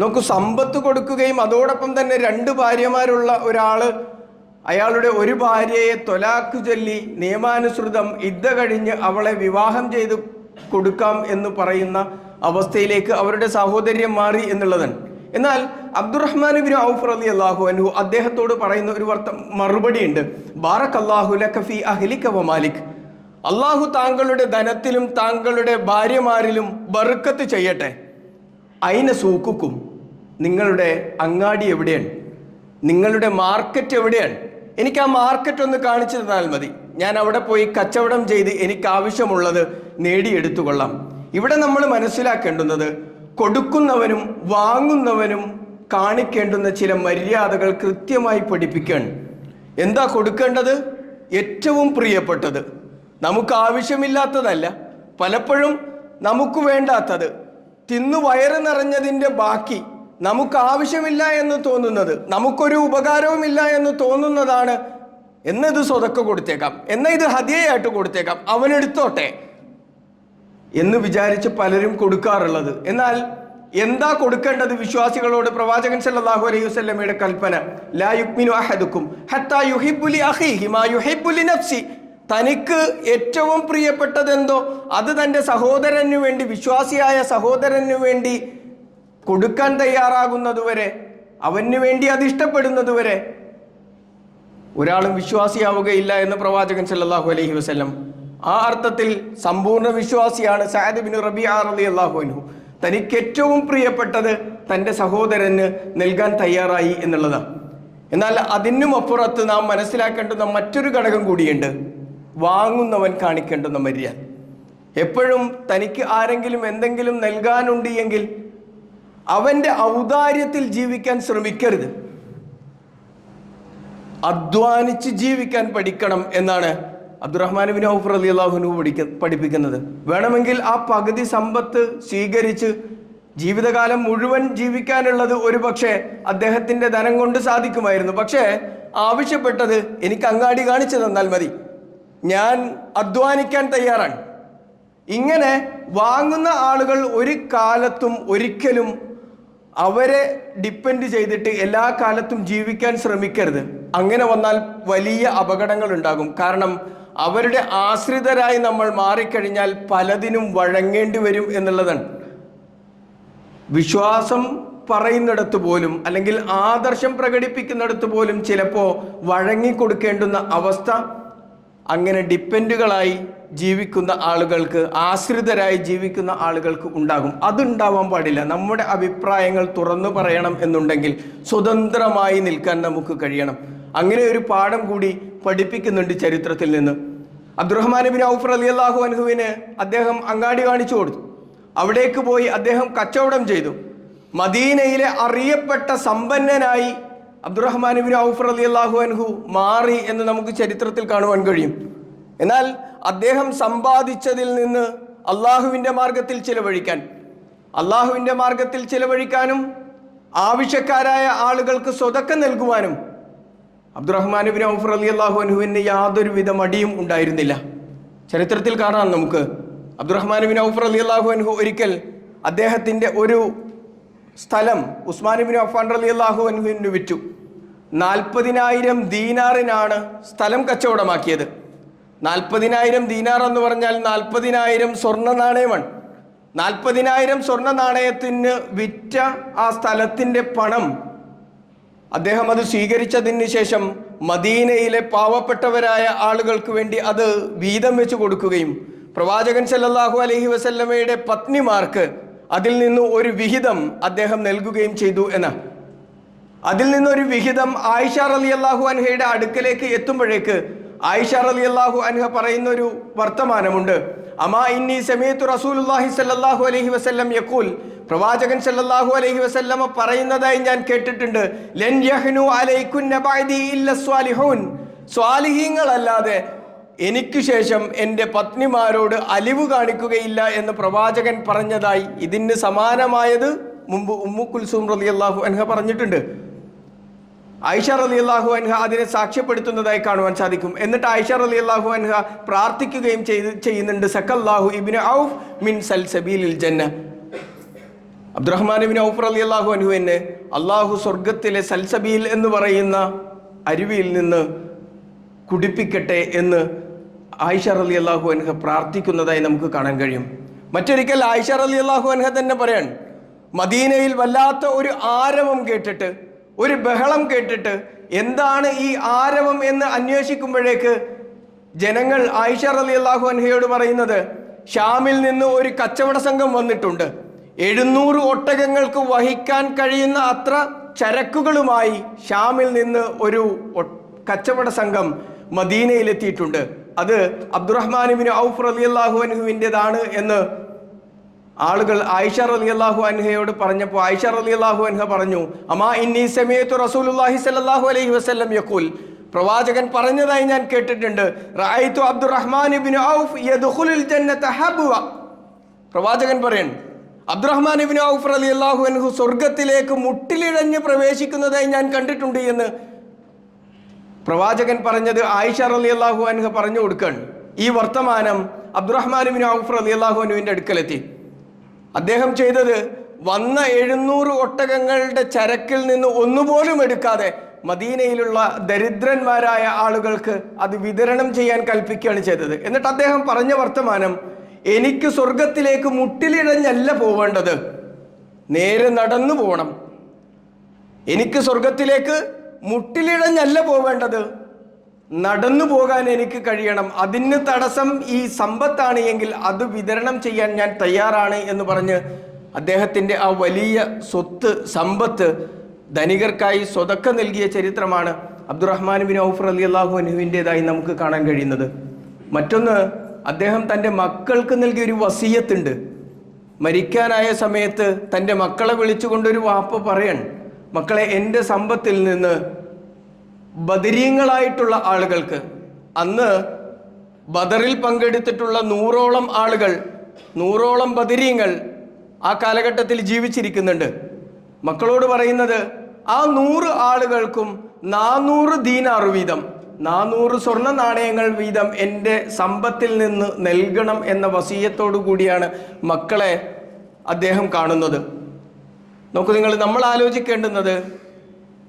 നോക്കൂ, സമ്പത്ത് കൊടുക്കുകയും അതോടൊപ്പം തന്നെ 2 ഭാര്യമാരുള്ള ഒരാള് അയാളുടെ ഒരു ഭാര്യയെ തൊലാക്ക് ചൊല്ലി നിയമാനുസൃതം ഇദ്ദ കഴിഞ്ഞ് അവളെ വിവാഹം ചെയ്ത് കൊടുക്കാം എന്ന് പറയുന്ന അവസ്ഥയിലേക്ക് അവരുടെ സാഹോദര്യം മാറി എന്നുള്ളതാണ്. എന്നാൽ അബ്ദുറഹ്മാൻ ഇബ്നു ഔഫ് റളിയല്ലാഹു അൻഹു അദ്ദേഹത്തോട് പറയുന്ന ഒരു മറുപടി ഉണ്ട്. ബാറക്കല്ലാഹു ലക ഫീ അഹ്ലിക വ മാലിക്, അള്ളാഹു താങ്കളുടെ ധനത്തിലും താങ്കളുടെ ഭാര്യമാരിലും ബർക്കത്ത് ചെയ്യട്ടെ. അയിന സൂക്കുക്കും, നിങ്ങളുടെ അങ്ങാടി എവിടെയാണ്, നിങ്ങളുടെ മാർക്കറ്റ് എവിടെയാണ്? എനിക്ക് ആ മാർക്കറ്റ് ഒന്ന് കാണിച്ചു തന്നാൽ മതി, ഞാൻ അവിടെ പോയി കച്ചവടം ചെയ്ത് എനിക്ക് ആവശ്യമുള്ളത് നേടിയെടുത്തു കൊള്ളാം. ഇവിടെ നമ്മൾ മനസ്സിലാക്കേണ്ടുന്നത്, കൊടുക്കുന്നവനും വാങ്ങുന്നവനും കാണിക്കേണ്ടുന്ന ചില മര്യാദകൾ കൃത്യമായി പഠിപ്പിക്കുകയാണ്. എന്താ കൊടുക്കേണ്ടത്? ഏറ്റവും പ്രിയപ്പെട്ടത്, നമുക്ക് ആവശ്യമില്ലാത്തതല്ല, പലപ്പോഴും നമുക്ക് വേണ്ടാത്തത്, തിന്നു വയറ് നിറഞ്ഞതിൻ്റെ ബാക്കി, നമുക്ക് ആവശ്യമില്ല എന്ന് തോന്നുന്നത്, നമുക്കൊരു ഉപകാരവുമില്ല എന്ന് തോന്നുന്നതാണ്. എന്നത് സ്വതക്ക കൊടുത്തേക്കാം, എന്നാൽ ഇത് ഹദിയയായിട്ട് കൊടുത്തേക്കാം, അവനെടുത്തോട്ടെ എന്ന് വിചാരിച്ച് പലരും കൊടുക്കാറുള്ളത്. എന്നാൽ എന്താ കൊടുക്കേണ്ടത്? വിശ്വാസികളോട് പ്രവാചകൻ സല്ലല്ലാഹു അലൈഹി വസല്ലമയുടെ കൽപ്പന, ലാ യുക്മിനു അഹദുക്കും ഹത്താ യുഹിബ്ബു ലി അഖീഹി മാ യുഹിബ്ബു ലി നഫ്സി, തനിക്ക് ഏറ്റവും പ്രിയപ്പെട്ടതെന്തോ അത് തൻ്റെ സഹോദരനു വേണ്ടി, വിശ്വാസിയായ സഹോദരനു വേണ്ടി കൊടുക്കാൻ തയ്യാറാകുന്നതുവരെ, അവന് വേണ്ടി അത് ഇഷ്ടപ്പെടുന്നതുവരെ ഒരാളും വിശ്വാസിയാവുകയില്ല എന്ന് പ്രവാചകൻ സല്ലല്ലാഹു അലൈഹി വസല്ലം. ആ അർത്ഥത്തിൽ സമ്പൂർണ്ണ വിശ്വാസിയാണ് സഅദ് ബിൻ റബീഅ റളിയല്ലാഹു അൻഹു. തനിക്ക് ഏറ്റവും പ്രിയപ്പെട്ടത് തൻ്റെ സഹോദരന് നൽകാൻ തയ്യാറായി എന്നുള്ളതാണ്. എന്നാൽ അതിനും അപ്പുറത്ത് നാം മനസ്സിലാക്കേണ്ടുന്ന മറ്റൊരു ഘടകം കൂടിയുണ്ട്, വാങ്ങുന്നവൻ കാണിക്കേണ്ടുന്ന മര്യാദ. എപ്പോഴും തനിക്ക് ആരെങ്കിലും എന്തെങ്കിലും നൽകാനുണ്ട് എങ്കിൽ അവൻ്റെ ഔദാര്യത്തിൽ ജീവിക്കാൻ ശ്രമിക്കരുത്, അധ്വാനിച്ച് ജീവിക്കാൻ പഠിക്കണം എന്നാണ് അബ്ദുറഹ്മാൻ ഇബ്നു ഔഫ് റളിയല്ലാഹു അൻഹു പഠിപ്പിക്കുന്നത്. വേണമെങ്കിൽ ആ പകുതി സമ്പത്ത് സ്വീകരിച്ച് ജീവിതകാലം മുഴുവൻ ജീവിക്കാനുള്ളത് ഒരു പക്ഷേ അദ്ദേഹത്തിൻ്റെ ധനം കൊണ്ട് സാധിക്കുമായിരുന്നു. പക്ഷേ ആവശ്യപ്പെട്ടത്, എനിക്ക് അങ്ങാടി കാണിച്ചു തന്നാൽ മതി, ഞാൻ അധ്വാനിക്കാൻ തയ്യാറാണ്. ഇങ്ങനെ വാങ്ങുന്ന ആളുകൾ ഒരു കാലത്തും ഒരിക്കലും അവരെ ഡിപ്പെൻഡ് ചെയ്തിട്ട് എല്ലാ കാലത്തും ജീവിക്കാൻ ശ്രമിക്കരുത്. അങ്ങനെ വന്നാൽ വലിയ അപകടങ്ങൾ ഉണ്ടാകും. കാരണം അവരുടെ ആശ്രിതരായി നമ്മൾ മാറിക്കഴിഞ്ഞാൽ പലതിനും വഴങ്ങേണ്ടി വരും എന്നുള്ളതാണ്. വിശ്വാസം പറയുന്നിടത്ത് പോലും അല്ലെങ്കിൽ ആദർശം പ്രകടിപ്പിക്കുന്നിടത്ത് പോലും ചിലപ്പോൾ വഴങ്ങിക്കൊടുക്കേണ്ടുന്ന അവസ്ഥ അങ്ങനെ ഡിപ്പെൻഡുകളായി ജീവിക്കുന്ന ആളുകൾക്ക്, ആശ്രിതരായി ജീവിക്കുന്ന ആളുകൾക്ക് ഉണ്ടാകും. അതുണ്ടാവാൻ പാടില്ല. നമ്മുടെ അഭിപ്രായങ്ങൾ തുറന്നു പറയണം എന്നുണ്ടെങ്കിൽ സ്വതന്ത്രമായി നിൽക്കാൻ നമുക്ക് കഴിയണം. അങ്ങനെ ഒരു പാഠം കൂടി പഠിപ്പിക്കുന്നുണ്ട് ചരിത്രത്തിൽ നിന്ന്. അബ്ദുറഹ്മാൻ ഇബ്നു ഔഫ് റളിയല്ലാഹു അൻഹുവിന് അദ്ദേഹം അങ്ങാടി കാണിച്ചു കൊടുത്തു. അവിടേക്ക് പോയി അദ്ദേഹം കച്ചവടം ചെയ്തു. മദീനയിലെ അറിയപ്പെട്ട സമ്പന്നനായി അബ്ദുറഹ്മാൻ ഇബ്നു ഔഫ് റളിയല്ലാഹു അൻഹു മാറി എന്ന് നമുക്ക് ചരിത്രത്തിൽ കാണുവാൻ കഴിയും. എന്നാൽ അദ്ദേഹം സമ്പാദിച്ചതിൽ നിന്ന് അള്ളാഹുവിൻ്റെ മാർഗത്തിൽ ചിലവഴിക്കാനും ആവശ്യക്കാരായ ആളുകൾക്ക് സ്വതക്ക നൽകുവാനും അബ്ദുറഹ്മാൻ ഇബ്നു ഔഫ് റളിയല്ലാഹു അൻഹുവിന് യാതൊരുവിധ മടിയും ഉണ്ടായിരുന്നില്ല. ചരിത്രത്തിൽ കാണാം നമുക്ക്. അബ്ദുറഹ്മാൻ ഇബ്നു ഔഫ് റളിയല്ലാഹു അൻഹു ഒരിക്കൽ അദ്ദേഹത്തിൻ്റെ ഒരു സ്ഥലം ഉസ്മാൻ ഇബ്നു അഫ്ഫാൻ റളിയല്ലാഹു അൻഹുവിന് വിറ്റു. 40,000 ദീനാറിനാണ് സ്ഥലം കച്ചവടമാക്കിയത്. 40,000 ദീനാർ എന്ന് പറഞ്ഞാൽ 40,000 സ്വർണ്ണ നാണയമാണ്. 40,000 സ്വർണ്ണ നാണയത്തിന് വിറ്റ ആ സ്ഥലത്തിൻ്റെ പണം അദ്ദേഹം അത് സ്വീകരിച്ചതിന് ശേഷം മദീനയിലെ പാവപ്പെട്ടവരായ ആളുകൾക്ക് വേണ്ടി അത് വീതം വെച്ച് കൊടുക്കുകയും പ്രവാചകൻ സല്ലല്ലാഹു അലൈഹി വസല്ലമയുടെ പത്നിമാർക്ക് അതിൽ നിന്ന് ഒരു വിഹിതം അദ്ദേഹം നൽകുകയും ചെയ്തു എന്ന്. അതിൽ നിന്നൊരു വിഹിതം ആയിഷ റളിയല്ലാഹു അൻഹയുടെ അടുക്കലേക്ക് എത്തുമ്പോഴേക്ക് ആയിഷ റളിയല്ലാഹു അൻഹ പറയുന്ന ഒരു വർത്തമാനമുണ്ട്. അമാ ഇന്നി സമീഅതു റസൂലുള്ളാഹി സ്വല്ലല്ലാഹു അലൈഹി വസല്ലം യഖൂൽ, പ്രവാചകൻ സല്ലല്ലാഹു അലൈഹി വസല്ലമ പറയുന്നതായി ഞാൻ കേട്ടിട്ടുണ്ട്, ലൻ യഹ്നു അലൈകുന്ന ബഅദി ഇല്ല സ്വാലിഹൂൻ, സ്വാലിഹീങ്ങളല്ലാതെ എനിക്ക് ശേഷം എൻ്റെ പത്നിമാരോട് അലിവ് കാണിക്കുകയില്ല എന്ന് പ്രവാചകൻ പറഞ്ഞതായി ഇതിന് സമാനമായത് മുമ്പ് ഉമ്മു കുൽസൂം റളിയല്ലാഹു അൻഹ പറഞ്ഞിട്ടുണ്ട്. ആയിഷ റളിയല്ലാഹു അൻഹ അതിനെ സാക്ഷ്യപ്പെടുത്തുന്നതായി കാണുവാൻ സാധിക്കും. എന്നിട്ട് ആയിഷ റളിയല്ലാഹു അൻഹ പ്രാർത്ഥിക്കുകയും ചെയ്യുന്നുണ്ട്, സക്കല്ലാഹു ഇബ്നു ഔഫ് മിൻ സൽസബീലിൽ ജന്ന, അബ്ദുറഹ്മാൻ ഇബ്നു ഔഫ് റളിയല്ലാഹു അൻഹുവിനെ അള്ളാഹു സ്വർഗത്തിലെ സൽസബീൽ എന്ന് പറയുന്ന അരുവിയിൽ നിന്ന് കുടിപ്പിക്കട്ടെ എന്ന് ആയിഷ റളിയല്ലാഹു അൻഹ പ്രാർത്ഥിക്കുന്നതായി നമുക്ക് കാണാൻ കഴിയും. മറ്റൊരിക്കൽ ആയിഷ റളിയല്ലാഹു അൻഹ തന്നെ പറയാൻ, മദീനയിൽ വല്ലാത്ത ഒരു ആരവം കേട്ടിട്ട്, ഒരു ബഹളം കേട്ടിട്ട്, എന്താണ് ഈ ആരവം എന്ന് അന്വേഷിക്കുമ്പോഴേക്ക് ജനങ്ങൾ ആയിഷ റളിയല്ലാഹു അൻഹയോട് പറയുന്നത്, ഷാമിൽ നിന്ന് ഒരു കച്ചവട സംഘം വന്നിട്ടുണ്ട്, 700 ഒട്ടകങ്ങൾക്ക് വഹിക്കാൻ കഴിയുന്ന അത്ര ചരക്കുകളുമായി ഷാമിൽ നിന്ന് ഒരു കച്ചവട സംഘം മദീനയിലെത്തിയിട്ടുണ്ട്, അത് അബ്ദുറഹ്മാൻ ഇബ്നു ഔഫ് റളിയല്ലാഹു അൻഹുവിൻ്റെതാണ് എന്ന് ആളുകൾ ആയിഷ റളിയല്ലാഹു അൻഹയോട് പറഞ്ഞപ്പോൾ ആയിഷ റളിയല്ലാഹു അൻഹ പറഞ്ഞു, അമാ ഇന്നി സമീഅതു റസൂലുള്ളാഹി സ്വല്ലല്ലാഹു അലൈഹി വസല്ലം യഖൂൽ, പ്രവാചകൻ പറഞ്ഞതായി ഞാൻ കേട്ടിട്ടുണ്ട്, റഅയ്തു അബ്ദുറഹ്മാൻ ഇബ്നു ഔഫ് യദ്ഖുലുൽ ജന്നത ഹബ്വ, പ്രവാചകൻ പറയാണ് അബ്ദുറഹ്മാൻ ഇബ്നു ഔഫ് റളിയല്ലാഹു അൻഹു സ്വർഗത്തിലേക്ക് മുട്ടിലിഴഞ്ഞ് പ്രവേശിക്കുന്നതായി ഞാൻ കണ്ടിട്ടുണ്ട് എന്ന് പ്രവാചകൻ പറഞ്ഞത് ആയിഷ റളിയല്ലാഹു അൻഹ പറഞ്ഞു കൊടുക്കുകയാണ്. ഈ വർത്തമാനം അബ്ദുറഹ്മാൻ ഇബ്നു ഔഫ് റളിയല്ലാഹു അൻഹുവിൻ്റെ അടുക്കലെത്തി. അദ്ദേഹം ചെയ്തത്, വന്ന 700 ഒട്ടകങ്ങളുടെ ചരക്കിൽ നിന്ന് ഒന്നുപോലും എടുക്കാതെ മദീനയിലുള്ള ദരിദ്രന്മാരായ ആളുകൾക്ക് അത് വിതരണം ചെയ്യാൻ കൽപ്പിക്കുകയാണ് ചെയ്തത്. എന്നിട്ട് അദ്ദേഹം പറഞ്ഞ വർത്തമാനം, എനിക്ക് സ്വർഗത്തിലേക്ക് മുട്ടിലിഴഞ്ഞല്ല പോവേണ്ടത്, നേരെ നടന്നു പോകണം, എനിക്ക് സ്വർഗത്തിലേക്ക് മുട്ടിലിഴഞ്ഞല്ല പോവേണ്ടത്, നടന്നു പോകാൻ എനിക്ക് കഴിയണം, അതിന് തടസ്സം ഈ സമ്പത്താണ് എങ്കിൽ അത് വിതരണം ചെയ്യാൻ ഞാൻ തയ്യാറാണ് എന്ന് പറഞ്ഞ് അദ്ദേഹത്തിൻ്റെ ആ വലിയ സ്വത്ത് സമ്പത്ത് ധനികർക്കായി സ്വതക്ക നൽകിയ ചരിത്രമാണ് അബ്ദുറഹ്മാൻ ഇബ്നു ഔഫ് റളിയല്ലാഹു അൻഹുവിൻ്റെതായി നമുക്ക് കാണാൻ കഴിയുന്നത്. മറ്റൊന്ന്, അദ്ദേഹം തൻ്റെ മക്കൾക്ക് നൽകിയ ഒരു വസിയത്തുണ്ട്. മരിക്കാനായ സമയത്ത് തൻ്റെ മക്കളെ വിളിച്ചുകൊണ്ടൊരു വാപ്പ പറയണം, മക്കളെ, എൻ്റെ സമ്പത്തിൽ നിന്ന് ബദരീങ്ങളായിട്ടുള്ള ആളുകൾക്ക്, അന്ന് ബദറിൽ പങ്കെടുത്തിട്ടുള്ള 100ഓളം ആളുകൾ, 100ഓളം ബദരീങ്ങൾ ആ കാലഘട്ടത്തിൽ ജീവിച്ചിരിക്കുന്നുണ്ട്. മക്കളോട് പറയുന്നത്, ആ 100 ആളുകൾക്കും 400 ദീനാർ വീതം, 400 സ്വർണ്ണ നാണയങ്ങൾ വീതം എൻ്റെ സമ്പത്തിൽ നിന്ന് നൽകണം എന്ന വസിയത്തോടു കൂടിയാണ് മക്കളെ അദ്ദേഹം കാണുന്നത്. നോക്കൂ നിങ്ങൾ, നമ്മൾ ആലോചിക്കേണ്ടുന്നത്,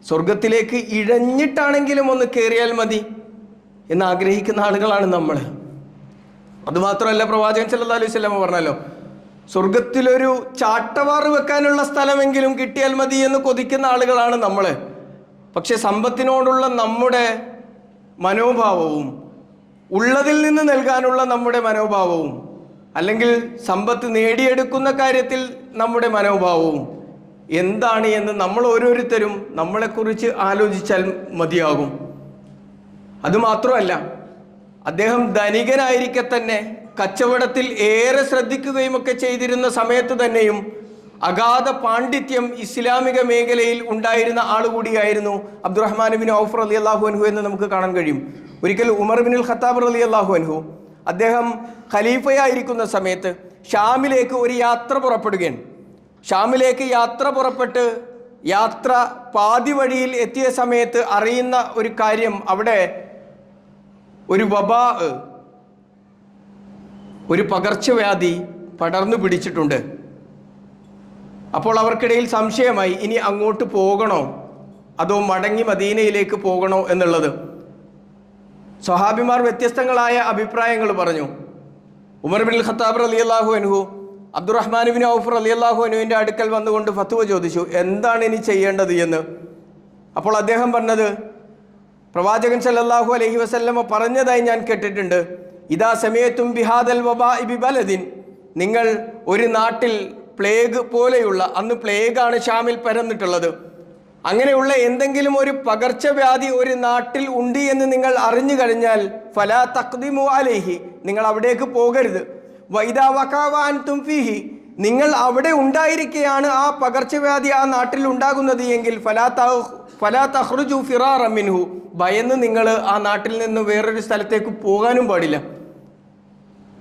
സ്വർഗത്തിലേക്ക് ഇഴഞ്ഞിട്ടാണെങ്കിലും ഒന്ന് കയറിയാൽ മതി എന്ന് ആഗ്രഹിക്കുന്ന ആളുകളാണ് നമ്മൾ. അതുമാത്രമല്ല, പ്രവാചകൻ സല്ലല്ലാഹു അലൈഹി വസല്ലം പറഞ്ഞല്ലോ, സ്വർഗത്തിലൊരു ചാട്ടവാറ് വെക്കാനുള്ള സ്ഥലമെങ്കിലും കിട്ടിയാൽ മതി എന്ന് കൊതിക്കുന്ന ആളുകളാണ് നമ്മൾ. പക്ഷെ സമ്പത്തിനോടുള്ള നമ്മുടെ മനോഭാവവും, ഉള്ളതിൽ നിന്ന് നൽകാനുള്ള നമ്മുടെ മനോഭാവവും, അല്ലെങ്കിൽ സമ്പത്ത് നേടിയെടുക്കുന്ന കാര്യത്തിൽ നമ്മുടെ മനോഭാവവും എന്താണ് എന്ന് നമ്മൾ ഓരോരുത്തരും നമ്മളെക്കുറിച്ച് ആലോചിച്ചാൽ മതിയാകും. അതുമാത്രമല്ല, അദ്ദേഹം ധനികനായിരിക്കെ തന്നെ കച്ചവടത്തിൽ ഏറെ ശ്രദ്ധിക്കുകയും ഒക്കെ ചെയ്തിരുന്ന സമയത്ത് തന്നെയും അഗാധ പാണ്ഡിത്യം ഇസ്ലാമിക മേഖലയിൽ ഉണ്ടായിരുന്ന ആളുകൂടിയായിരുന്നു അബ്ദുറഹ്മാൻ ഇബ്നു ഔഫ് റളിയല്ലാഹു അൻഹു എന്ന് നമുക്ക് കാണാൻ കഴിയും. ഒരിക്കൽ ഉമർ ഇബ്നുൽ ഖത്താബ് റളിയല്ലാഹു അൻഹു അദ്ദേഹം ഖലീഫയായിരിക്കുന്ന സമയത്ത് ഷാമിലേക്ക് ഒരു യാത്ര പുറപ്പെടുകയാണ്. ഷാമിലേക്ക് യാത്ര പുറപ്പെട്ട് യാത്ര പാതി വഴിയിൽ എത്തിയ സമയത്ത് അറിയുന്ന ഒരു കാര്യം, അവിടെ ഒരു വബാ, ഒരു പകർച്ചവ്യാധി പടർന്നു പിടിച്ചിട്ടുണ്ട്. അപ്പോൾ അവർക്കിടയിൽ സംശയമായി, ഇനി അങ്ങോട്ട് പോകണോ അതോ മടങ്ങി മദീനയിലേക്ക് പോകണോ എന്നുള്ളത്. സ്വഹാബിമാർ വ്യത്യസ്തങ്ങളായ അഭിപ്രായങ്ങൾ പറഞ്ഞു. ഉമർ ഇബ്നുൽ ഖത്താബ് റളിയല്ലാഹു അൻഹു അബ്ദുറഹ്മാൻ ഇബ്നു ഔഫ് റളിയല്ലാഹു അൻഹുവിൻ്റെ അടുക്കൽ വന്നുകൊണ്ട് ഫത്വ ചോദിച്ചു, എന്താണ് ഇനി ചെയ്യേണ്ടത് എന്ന്. അപ്പോൾ അദ്ദേഹം പറഞ്ഞത്, പ്രവാചകൻ സല്ലല്ലാഹു അലൈഹി വസല്ലമ പറഞ്ഞതായി ഞാൻ കേട്ടിട്ടുണ്ട്, ഇദാ സമയത്തും ബിഹാദൽ വബാഇ ബിബലദിൻ, നിങ്ങൾ ഒരു നാട്ടിൽ പ്ലേഗ് പോലെയുള്ള, അന്ന് പ്ലേഗാണ് ഷാമിൽ പരന്നിട്ടുള്ളത്, അങ്ങനെയുള്ള എന്തെങ്കിലും ഒരു പകർച്ചവ്യാധി ഒരു നാട്ടിൽ ഉണ്ട് എന്ന് നിങ്ങൾ അറിഞ്ഞു കഴിഞ്ഞാൽ ഫലാ തഖ്ദിമു അലൈഹി, നിങ്ങൾ അവിടേക്ക് പോകരുത്. വഇദാ വഖഅ അൻതും ഫീഹി, നിങ്ങൾ അവിടെ ഉണ്ടായിരിക്കെയാണ് ആ പകർച്ചവ്യാധി ആ നാട്ടിൽ ഉണ്ടാകുന്നത് എങ്കിൽ ഫലാ തഖ്റുജു ഫിറാറൻ മിൻഹു, ഭയന്ന് നിങ്ങൾ ആ നാട്ടിൽ നിന്ന് വേറൊരു സ്ഥലത്തേക്ക് പോകാനും പാടില്ല.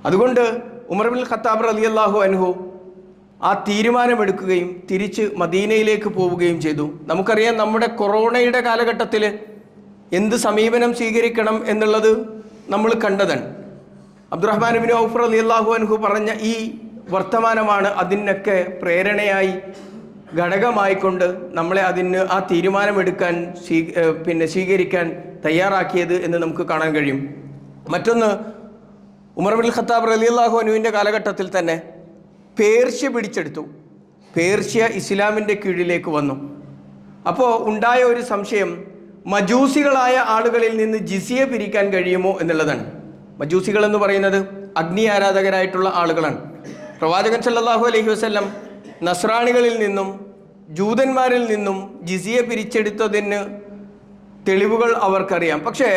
അതുകൊണ്ട് ഉമർ ഇബ്നുൽ ഖത്താബ് റളിയല്ലാഹു അൻഹു ആ തീരുമാനമെടുക്കുകയും തിരിച്ച് മദീനയിലേക്ക് പോവുകയും ചെയ്തു. നമുക്കറിയാം, നമ്മുടെ കൊറോണയുടെ കാലഘട്ടത്തിൽ എന്ത് സമീപനം സ്വീകരിക്കണം എന്നുള്ളത് നമ്മൾ കണ്ടതാണ്. അബ്ദുറഹ്മാൻ ഇബ്നു ഔഫ് റളിയല്ലാഹു അൻഹു പറഞ്ഞ ഈ വർത്തമാനമാണ് അതിനൊക്കെ പ്രേരണയായി ഘടകമായിക്കൊണ്ട് നമ്മളെ ആ തീരുമാനമെടുക്കാൻ സ്വീകരിക്കാൻ തയ്യാറാക്കിയത് എന്ന് നമുക്ക് കാണാൻ കഴിയും. മറ്റൊന്ന്, ഉമർ ഇബ്നുൽ ഖത്താബ് റളിയല്ലാഹു അൻഹുവിൻ്റെ കാലഘട്ടത്തിൽ തന്നെ പേർഷ്യ പിടിച്ചെടുത്തു. പേർഷ്യ ഇസ്ലാമിൻ്റെ കീഴിലേക്ക് വന്നു. അപ്പോൾ ഉണ്ടായ ഒരു സംശയം, മജൂസികളായ ആളുകളിൽ നിന്ന് ജിസിയ പിരിക്കാൻ കഴിയുമോ എന്നുള്ളതാണ്. മജൂസികൾ എന്ന് പറയുന്നത് അഗ്നി ആരാധകരായിട്ടുള്ള ആളുകളാണ്. പ്രവാചകൻ സല്ലല്ലാഹു അലൈഹി വസല്ലം നസ്രാണികളിൽ നിന്നും ജൂതന്മാരിൽ നിന്നും ജിസിയ പിരിച്ചെടുത്തതിന് തെളിവുകൾ അവർക്കറിയാം. പക്ഷേ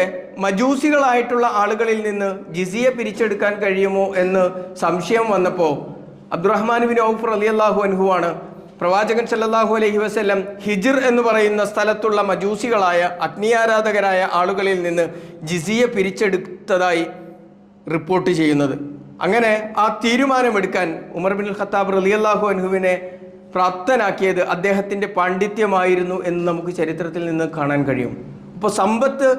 മജൂസികളായിട്ടുള്ള ആളുകളിൽ നിന്ന് ജിസിയ പിരിച്ചെടുക്കാൻ കഴിയുമോ എന്ന് സംശയം വന്നപ്പോൾ അബ്ദുറഹ്മാൻ ഇബ്നു ഔഫ് റളിയല്ലാഹു അൻഹു ആണ് പ്രവാചകൻ സല്ലല്ലാഹു അലൈഹി വസല്ലം ഹിജ്ർ എന്ന് പറയുന്ന സ്ഥലത്തുള്ള മജൂസികളായ അഗ്നിയാരാധകരായ ആളുകളിൽ നിന്ന് ജിസിയ പിരിച്ചെടുത്തതായി റിപ്പോർട്ട് ചെയ്യുന്നത്. അങ്ങനെ ആ തീരുമാനമെടുക്കാൻ ഉമർ ഇബ്നുൽ ഖത്താബ് റളിയല്ലാഹു അൻഹുവിനെ പ്രാപ്തനാക്കിയത് അദ്ദേഹത്തിൻ്റെ പാണ്ഡിത്യമായിരുന്നു എന്ന് നമുക്ക് ചരിത്രത്തിൽ നിന്ന് കാണാൻ കഴിയും. അപ്പോൾ സമ്പത്ത്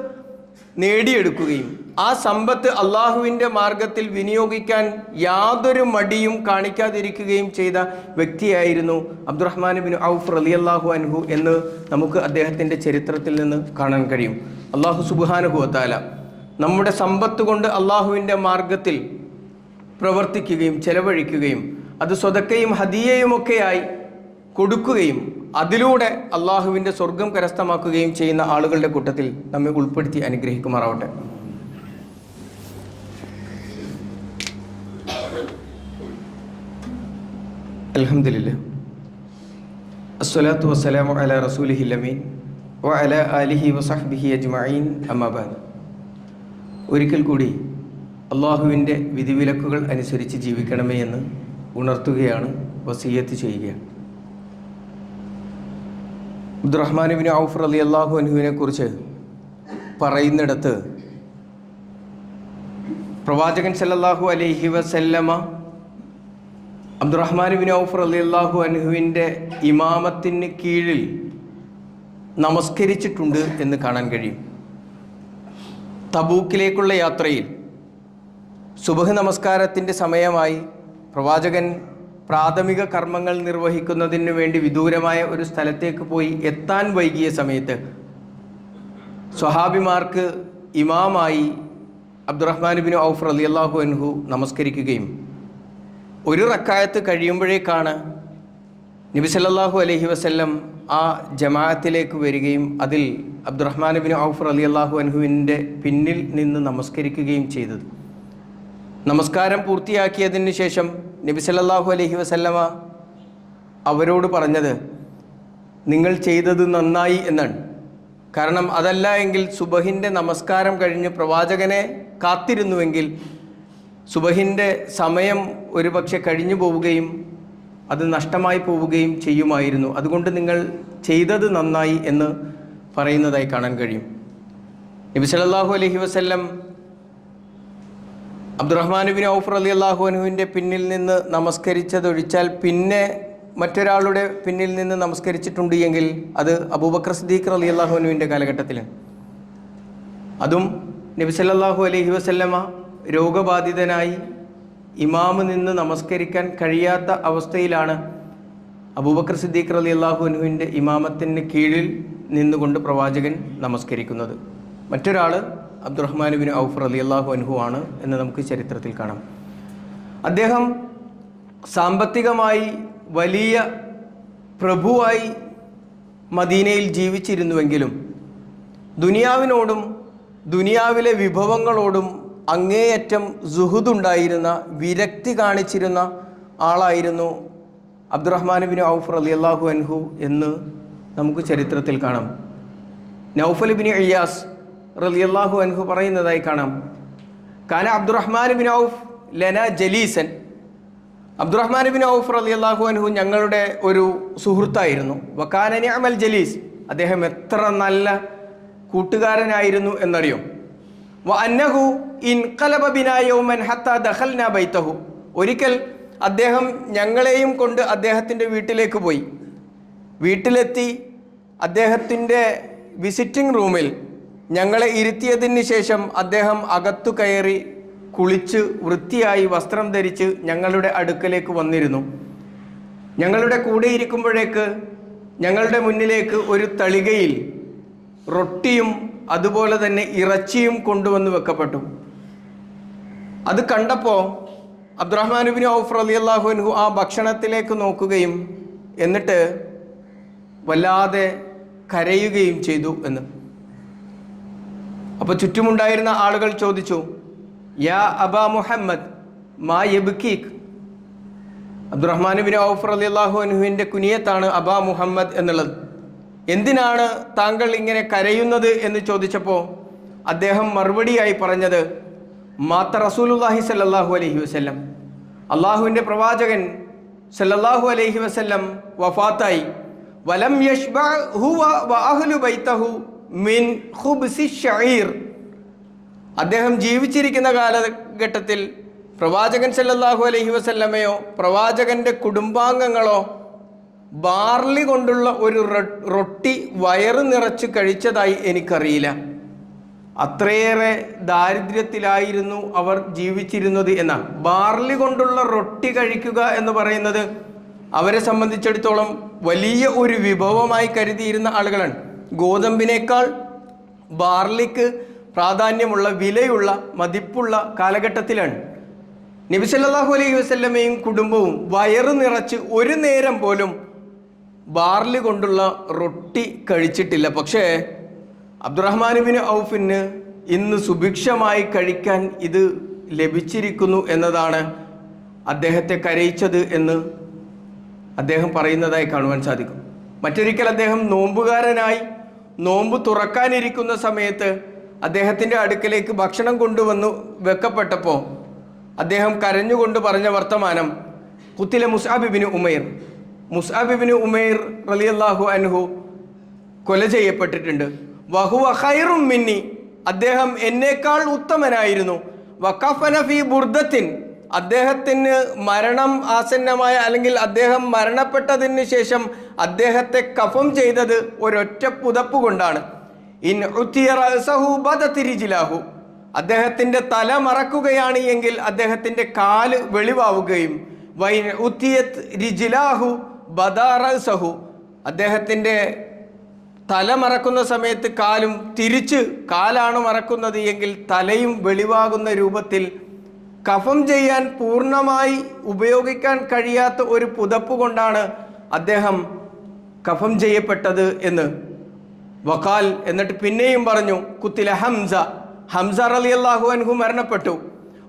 നേടിയെടുക്കുകയും ആ സമ്പത്ത് അള്ളാഹുവിൻ്റെ മാർഗത്തിൽ വിനിയോഗിക്കാൻ യാതൊരു മടിയും കാണിക്കാതിരിക്കുകയും ചെയ്ത വ്യക്തിയായിരുന്നു അബ്ദുറഹ്മാൻ ഇബ്നു ഔഫ് റളിയല്ലാഹു അൻഹു എന്ന് നമുക്ക് അദ്ദേഹത്തിൻ്റെ ചരിത്രത്തിൽ നിന്ന് കാണാൻ കഴിയും. അള്ളാഹു സുബ്ഹാനഹു വ തആല നമ്മുടെ സമ്പത്ത് കൊണ്ട് അള്ളാഹുവിൻ്റെ മാർഗത്തിൽ പ്രവർത്തിക്കുകയും ചെലവഴിക്കുകയും അത് സ്വതക്കയും ഹദിയയുമൊക്കെയായി കൊടുക്കുകയും അതിലൂടെ അള്ളാഹുവിൻ്റെ സ്വർഗം കരസ്ഥമാക്കുകയും ചെയ്യുന്ന ആളുകളുടെ കൂട്ടത്തിൽ നമ്മെ ഉൾപ്പെടുത്തി അനുഗ്രഹിക്കുമാറാവട്ടെ. അൽഹംദുലില്ലാഹ്, അസ്സലാത്തു വസ്സലാമു അലാ റസൂലിഹിൽ അമീൻ വഅലാ ആലിഹി വസഹ്ബിഹി അജ്മഈൻ, അമ്മാ ബഅദ്. ഒരിക്കൽ കൂടി അള്ളാഹുവിൻ്റെ വിധിവിലക്കുകൾ അനുസരിച്ച് ജീവിക്കണമേ എന്ന് ഉണർത്തുകയാണ്, വസിയ്യത്ത് ചെയ്യുകയാണ്. അബ്ദുറഹ്മാൻ ഇബ്നു ഔഫ് റളിയല്ലാഹു അൻഹുവിനെ കുറിച്ച് പറയുന്നിടത്ത് പ്രവാചകൻ സല്ലല്ലാഹു അലൈഹി വസല്ലമ അബ്ദുറഹ്മാൻ ഇബ്നു ഔഫ് റളിയല്ലാഹു അൻഹുവിൻ്റെ ഇമാമത്തിന് കീഴിൽ നമസ്കരിച്ചിട്ടുണ്ട് എന്ന് കാണാൻ കഴിയും. തബൂക്കിലേക്കുള്ള യാത്രയിൽ സുബഹ് നമസ്കാരത്തിൻ്റെ സമയമായി പ്രവാചകൻ പ്രാഥമിക കർമ്മങ്ങൾ നിർവഹിക്കുന്നതിന് വേണ്ടി വിദൂരമായ ഒരു സ്ഥലത്തേക്ക് പോയി എത്താൻ വൈകിയ സമയത്ത് സ്വഹാബിമാർക്ക് ഇമാമായി അബ്ദുറഹ്മാൻ ഇബ്നു ഔഫ് റളിയല്ലാഹു അൻഹു നമസ്കരിക്കുകയും ഒരു റക്അത്ത് കഴിയുമ്പോഴേക്കാണ് നബി സല്ലല്ലാഹു അലൈഹി വസല്ലം ആ ജമാഅത്തിലേക്ക് വരികയും അതിൽ അബ്ദുറഹ്മാൻ ഇബ്നു ഔഫ് റളിയല്ലാഹു അൻഹുവിൻ്റെ പിന്നിൽ നിന്ന് നമസ്കരിക്കുകയും ചെയ്തത്. നമസ്കാരം പൂർത്തിയാക്കിയതിന് ശേഷം നബി സല്ലല്ലാഹു അലൈഹി വസല്ലമ അവരോട് പറഞ്ഞത്, നിങ്ങൾ ചെയ്തത് നന്നായി എന്നാണ്. കാരണം അതല്ല എങ്കിൽ സുബഹിൻ്റെ നമസ്കാരം കഴിഞ്ഞ് പ്രവാചകനെ കാത്തിരുന്നുവെങ്കിൽ സുബഹിൻ്റെ സമയം ഒരു പക്ഷെ കഴിഞ്ഞു പോവുകയും അത് നഷ്ടമായി പോവുകയും ചെയ്യുമായിരുന്നു. അതുകൊണ്ട് നിങ്ങൾ ചെയ്തത് നന്നായി എന്ന് പറയുന്നതായി കാണാൻ കഴിയും. നബി സല്ലല്ലാഹു അലൈഹി വസല്ലം അബ്ദുറഹ്മാൻ ഇബ്നു ഔഫ് റളിയല്ലാഹു അൻഹുവിൻ്റെ പിന്നിൽ നിന്ന് നമസ്കരിച്ചതൊഴിച്ചാൽ പിന്നെ മറ്റൊരാളുടെ പിന്നിൽ നിന്ന് നമസ്കരിച്ചിട്ടുണ്ട് എങ്കിൽ അത് അബൂബക്കർ സിദ്ദീഖ് റളിയല്ലാഹു അൻഹുവിൻ്റെ കാലഘട്ടത്തിലാണ്. അതും നബി സല്ലല്ലാഹു അലൈഹി വസല്ലമ രോഗബാധിതനായി ഇമാമ് നിന്ന് നമസ്കരിക്കാൻ കഴിയാത്ത അവസ്ഥയിലാണ് അബൂബക്കർ സിദ്ദീഖ് റളിയല്ലാഹു അൻഹുവിൻ്റെ ഇമാമത്തിന് കീഴിൽ നിന്നുകൊണ്ട് പ്രവാചകൻ നമസ്കരിക്കുന്നത്. മറ്റൊരാൾ അബ്ദുറഹ്മാൻ ഇബ്നു ഔഫ് റളിയല്ലാഹു അൻഹു ആണ് എന്ന് നമുക്ക് ചരിത്രത്തിൽ കാണാം. അദ്ദേഹം സാമ്പത്തികമായി വലിയ പ്രഭുവായി മദീനയിൽ ജീവിച്ചിരുന്നുവെങ്കിലും ദുനിയാവിനോടും ദുനിയാവിലെ വിഭവങ്ങളോടും അങ്ങേയറ്റം സുഹുദുണ്ടായിരുന്ന, വിരക്തി കാണിച്ചിരുന്ന ആളായിരുന്നു അബ്ദുറഹ്മാൻ ബിൻ ഔഫ് റളിയല്ലാഹു അൻഹു എന്ന് നമുക്ക് ചരിത്രത്തിൽ കാണാം. നൗഫൽ ബിൻ ഇയാസ് റളിയല്ലാഹു അൻഹു പറയുന്നതായി കാണാം, കാന അബ്ദുറഹ്മാൻ ബിൻ ഔഫ് ലന ജലീസൻ. അബ്ദുറഹ്മാൻ ബിൻ ഔഫ് റളിയല്ലാഹു അൻഹു ഞങ്ങളുടെ ഒരു സുഹൃത്തായിരുന്നു. വകാന നിഅമൽ ജലീസ്, അദ്ദേഹം എത്ര നല്ല കൂട്ടുകാരനായിരുന്നു എന്നറിയോ. വ അന്നഹു ഇൻഖലബ ബിനാ യൗമൻ ഹത്താ ദഖൽനാ ബൈതഹു. ഒരിക്കൽ അദ്ദേഹം ഞങ്ങളെയും കൊണ്ട് അദ്ദേഹത്തിൻ്റെ വീട്ടിലേക്ക് പോയി. വീട്ടിലെത്തി അദ്ദേഹത്തിൻ്റെ വിസിറ്റിംഗ് റൂമിൽ ഞങ്ങളെ ഇരുത്തിയതിന് ശേഷം അദ്ദേഹം അകത്തു കയറി കുളിച്ച് വൃത്തിയായി വസ്ത്രം ധരിച്ച് ഞങ്ങളുടെ അടുക്കലേക്ക് വന്നിരുന്നു. ഞങ്ങളുടെ കൂടെ ഇരിക്കുമ്പോഴേക്ക് ഞങ്ങളുടെ മുന്നിലേക്ക് ഒരു തളികയിൽ റൊട്ടിയും അതുപോലെ തന്നെ ഇറച്ചിയും കൊണ്ടുവന്ന് വെക്കപ്പെട്ടു. അത് കണ്ടപ്പോൾ അബ്ദുറഹ്മാൻ ബിൻ ഔഫ് റളിയല്ലാഹു അൻഹു ആ ഭക്ഷണത്തിലേക്ക് നോക്കുകയും എന്നിട്ട് വല്ലാതെ കരയുകയും ചെയ്തു എന്ന്. അപ്പോൾ ചുറ്റുമുണ്ടായിരുന്ന ആളുകൾ ചോദിച്ചു, യാ അബാ മുഹമ്മദ് മാ യബ്കീക്. അബ്ദുറഹ്മാൻ ബിൻ ഔഫ് റളിയല്ലാഹു അൻഹുവിൻ്റെ കുനിയത്താണ് അബാ മുഹമ്മദ് എന്നുള്ളത്. എന്തിനാണ് താങ്കൾ ഇങ്ങനെ കരയുന്നത് എന്ന് ചോദിച്ചപ്പോൾ അദ്ദേഹം മറുപടിയായി പറഞ്ഞത്, മാത്ത റസൂലുള്ളാഹി സല്ലല്ലാഹു അലൈഹി വസല്ലം, അള്ളാഹുവിൻ്റെ പ്രവാചകൻ സല്ലല്ലാഹു അലൈഹി വസല്ലം വഫാത്തായി. വലം യശ്ബഅ ഹുവ വ അഹ്ലു ബൈതഹു മിൻ ഖുബ്സി ശഈർ. അദ്ദേഹം ജീവിച്ചിരിക്കുന്ന കാലഘട്ടത്തിൽ പ്രവാചകൻ സല്ലല്ലാഹു അലൈഹി വസല്ലമയോ പ്രവാചകൻ്റെ കുടുംബാംഗങ്ങളോ ബാർലി കൊണ്ടുള്ള ഒരു റൊട്ടി വയറ് നിറച്ച് കഴിച്ചതായി എനിക്കറിയില്ല. അത്രയേറെ ദാരിദ്ര്യത്തിലായിരുന്നു അവർ ജീവിച്ചിരുന്നത് എന്നാണ്. ബാർലി കൊണ്ടുള്ള റൊട്ടി കഴിക്കുക എന്ന് പറയുന്നത് അവരെ സംബന്ധിച്ചിടത്തോളം വലിയ ഒരു വിഭവമായി കരുതിയിരുന്ന ആളുകളാണ്. ഗോതമ്പിനേക്കാൾ ബാർലിക്ക് പ്രാധാന്യമുള്ള, വിലയുള്ള, മതിപ്പുള്ള കാലഘട്ടത്തിലാണ്. നബി സല്ലല്ലാഹു അലൈഹി വസല്ലമയും കുടുംബവും വയറ് നിറച്ച് ഒരു നേരം പോലും ബാർലി കൊണ്ടുള്ള റൊട്ടി കഴിച്ചിട്ടില്ല. പക്ഷേ അബ്ദുറഹ്മാൻ ബിൻ ഔഫിന് ഇന്ന് സുഭിക്ഷമായി കഴിക്കാൻ ഇത് ലഭിച്ചിരിക്കുന്നു എന്നതാണ് അദ്ദേഹത്തെ കരയിച്ചത് എന്ന് അദ്ദേഹം പറയുന്നതായി കാണുവാൻ സാധിക്കും. മറ്റൊരിക്കൽ അദ്ദേഹം നോമ്പുകാരനായി നോമ്പ് തുറക്കാനിരിക്കുന്ന സമയത്ത് അദ്ദേഹത്തിൻ്റെ അടുക്കലേക്ക് ഭക്ഷണം കൊണ്ടുവന്നു വെക്കപ്പെട്ടപ്പോൾ അദ്ദേഹം കരഞ്ഞുകൊണ്ട് പറഞ്ഞ വർത്തമാനം, ഖുത്തില മുസ്അബ് ഇബ്നു ഉമൈർ. മുസ്അബ് ഇബ്നു ഉമൈർ റളിയല്ലാഹു അൻഹു കൊല ചെയ്യപ്പെട്ടിട്ടുണ്ട്. വഹുവ ഖൈറും മിന്നി, അദ്ദേഹം എന്നേക്കാൾ ഉത്തമനായിരുന്നു. വഖഫന ഫീ ബുർദത്തിൻ, അദ്ദേഹത്തിന് മരണം ആസന്നമായ അല്ലെങ്കിൽ അദ്ദേഹം മരണപ്പെട്ടതിന് ശേഷം അദ്ദേഹത്തെ കഫം ചെയ്തത് ഒരൊറ്റ പുതപ്പ് കൊണ്ടാണ്. ഇൻ ഉതിയ റഅസഹു ബദത് റിജ്ലഹു, അദ്ദേഹത്തിൻ്റെ തല മറക്കുകയാണ് എങ്കിൽ അദ്ദേഹത്തിൻ്റെ കാല് വെളിവാവുകയും, വൈൻ ഉതിയത് റിജ്ലഹു ബദാ റഅസഹു, അദ്ദേഹത്തിൻ്റെ തല മറക്കുന്ന സമയത്ത് കാലും തിരിച്ച് കാലാണ് മറക്കുന്നത് എങ്കിൽ തലയും വെളിവാകുന്ന രൂപത്തിൽ കഫം ചെയ്യാൻ പൂർണ്ണമായി ഉപയോഗിക്കാൻ കഴിയാത്ത ഒരു പുതപ്പ് കൊണ്ടാണ് അദ്ദേഹം കഫം ചെയ്യപ്പെട്ടത് എന്ന്. വഖാൽ, എന്നിട്ട് പിന്നെയും പറഞ്ഞു, കുത്തില ഹംസ, ഹംസ റളിയല്ലാഹു അൻഹു മരണപ്പെട്ടു.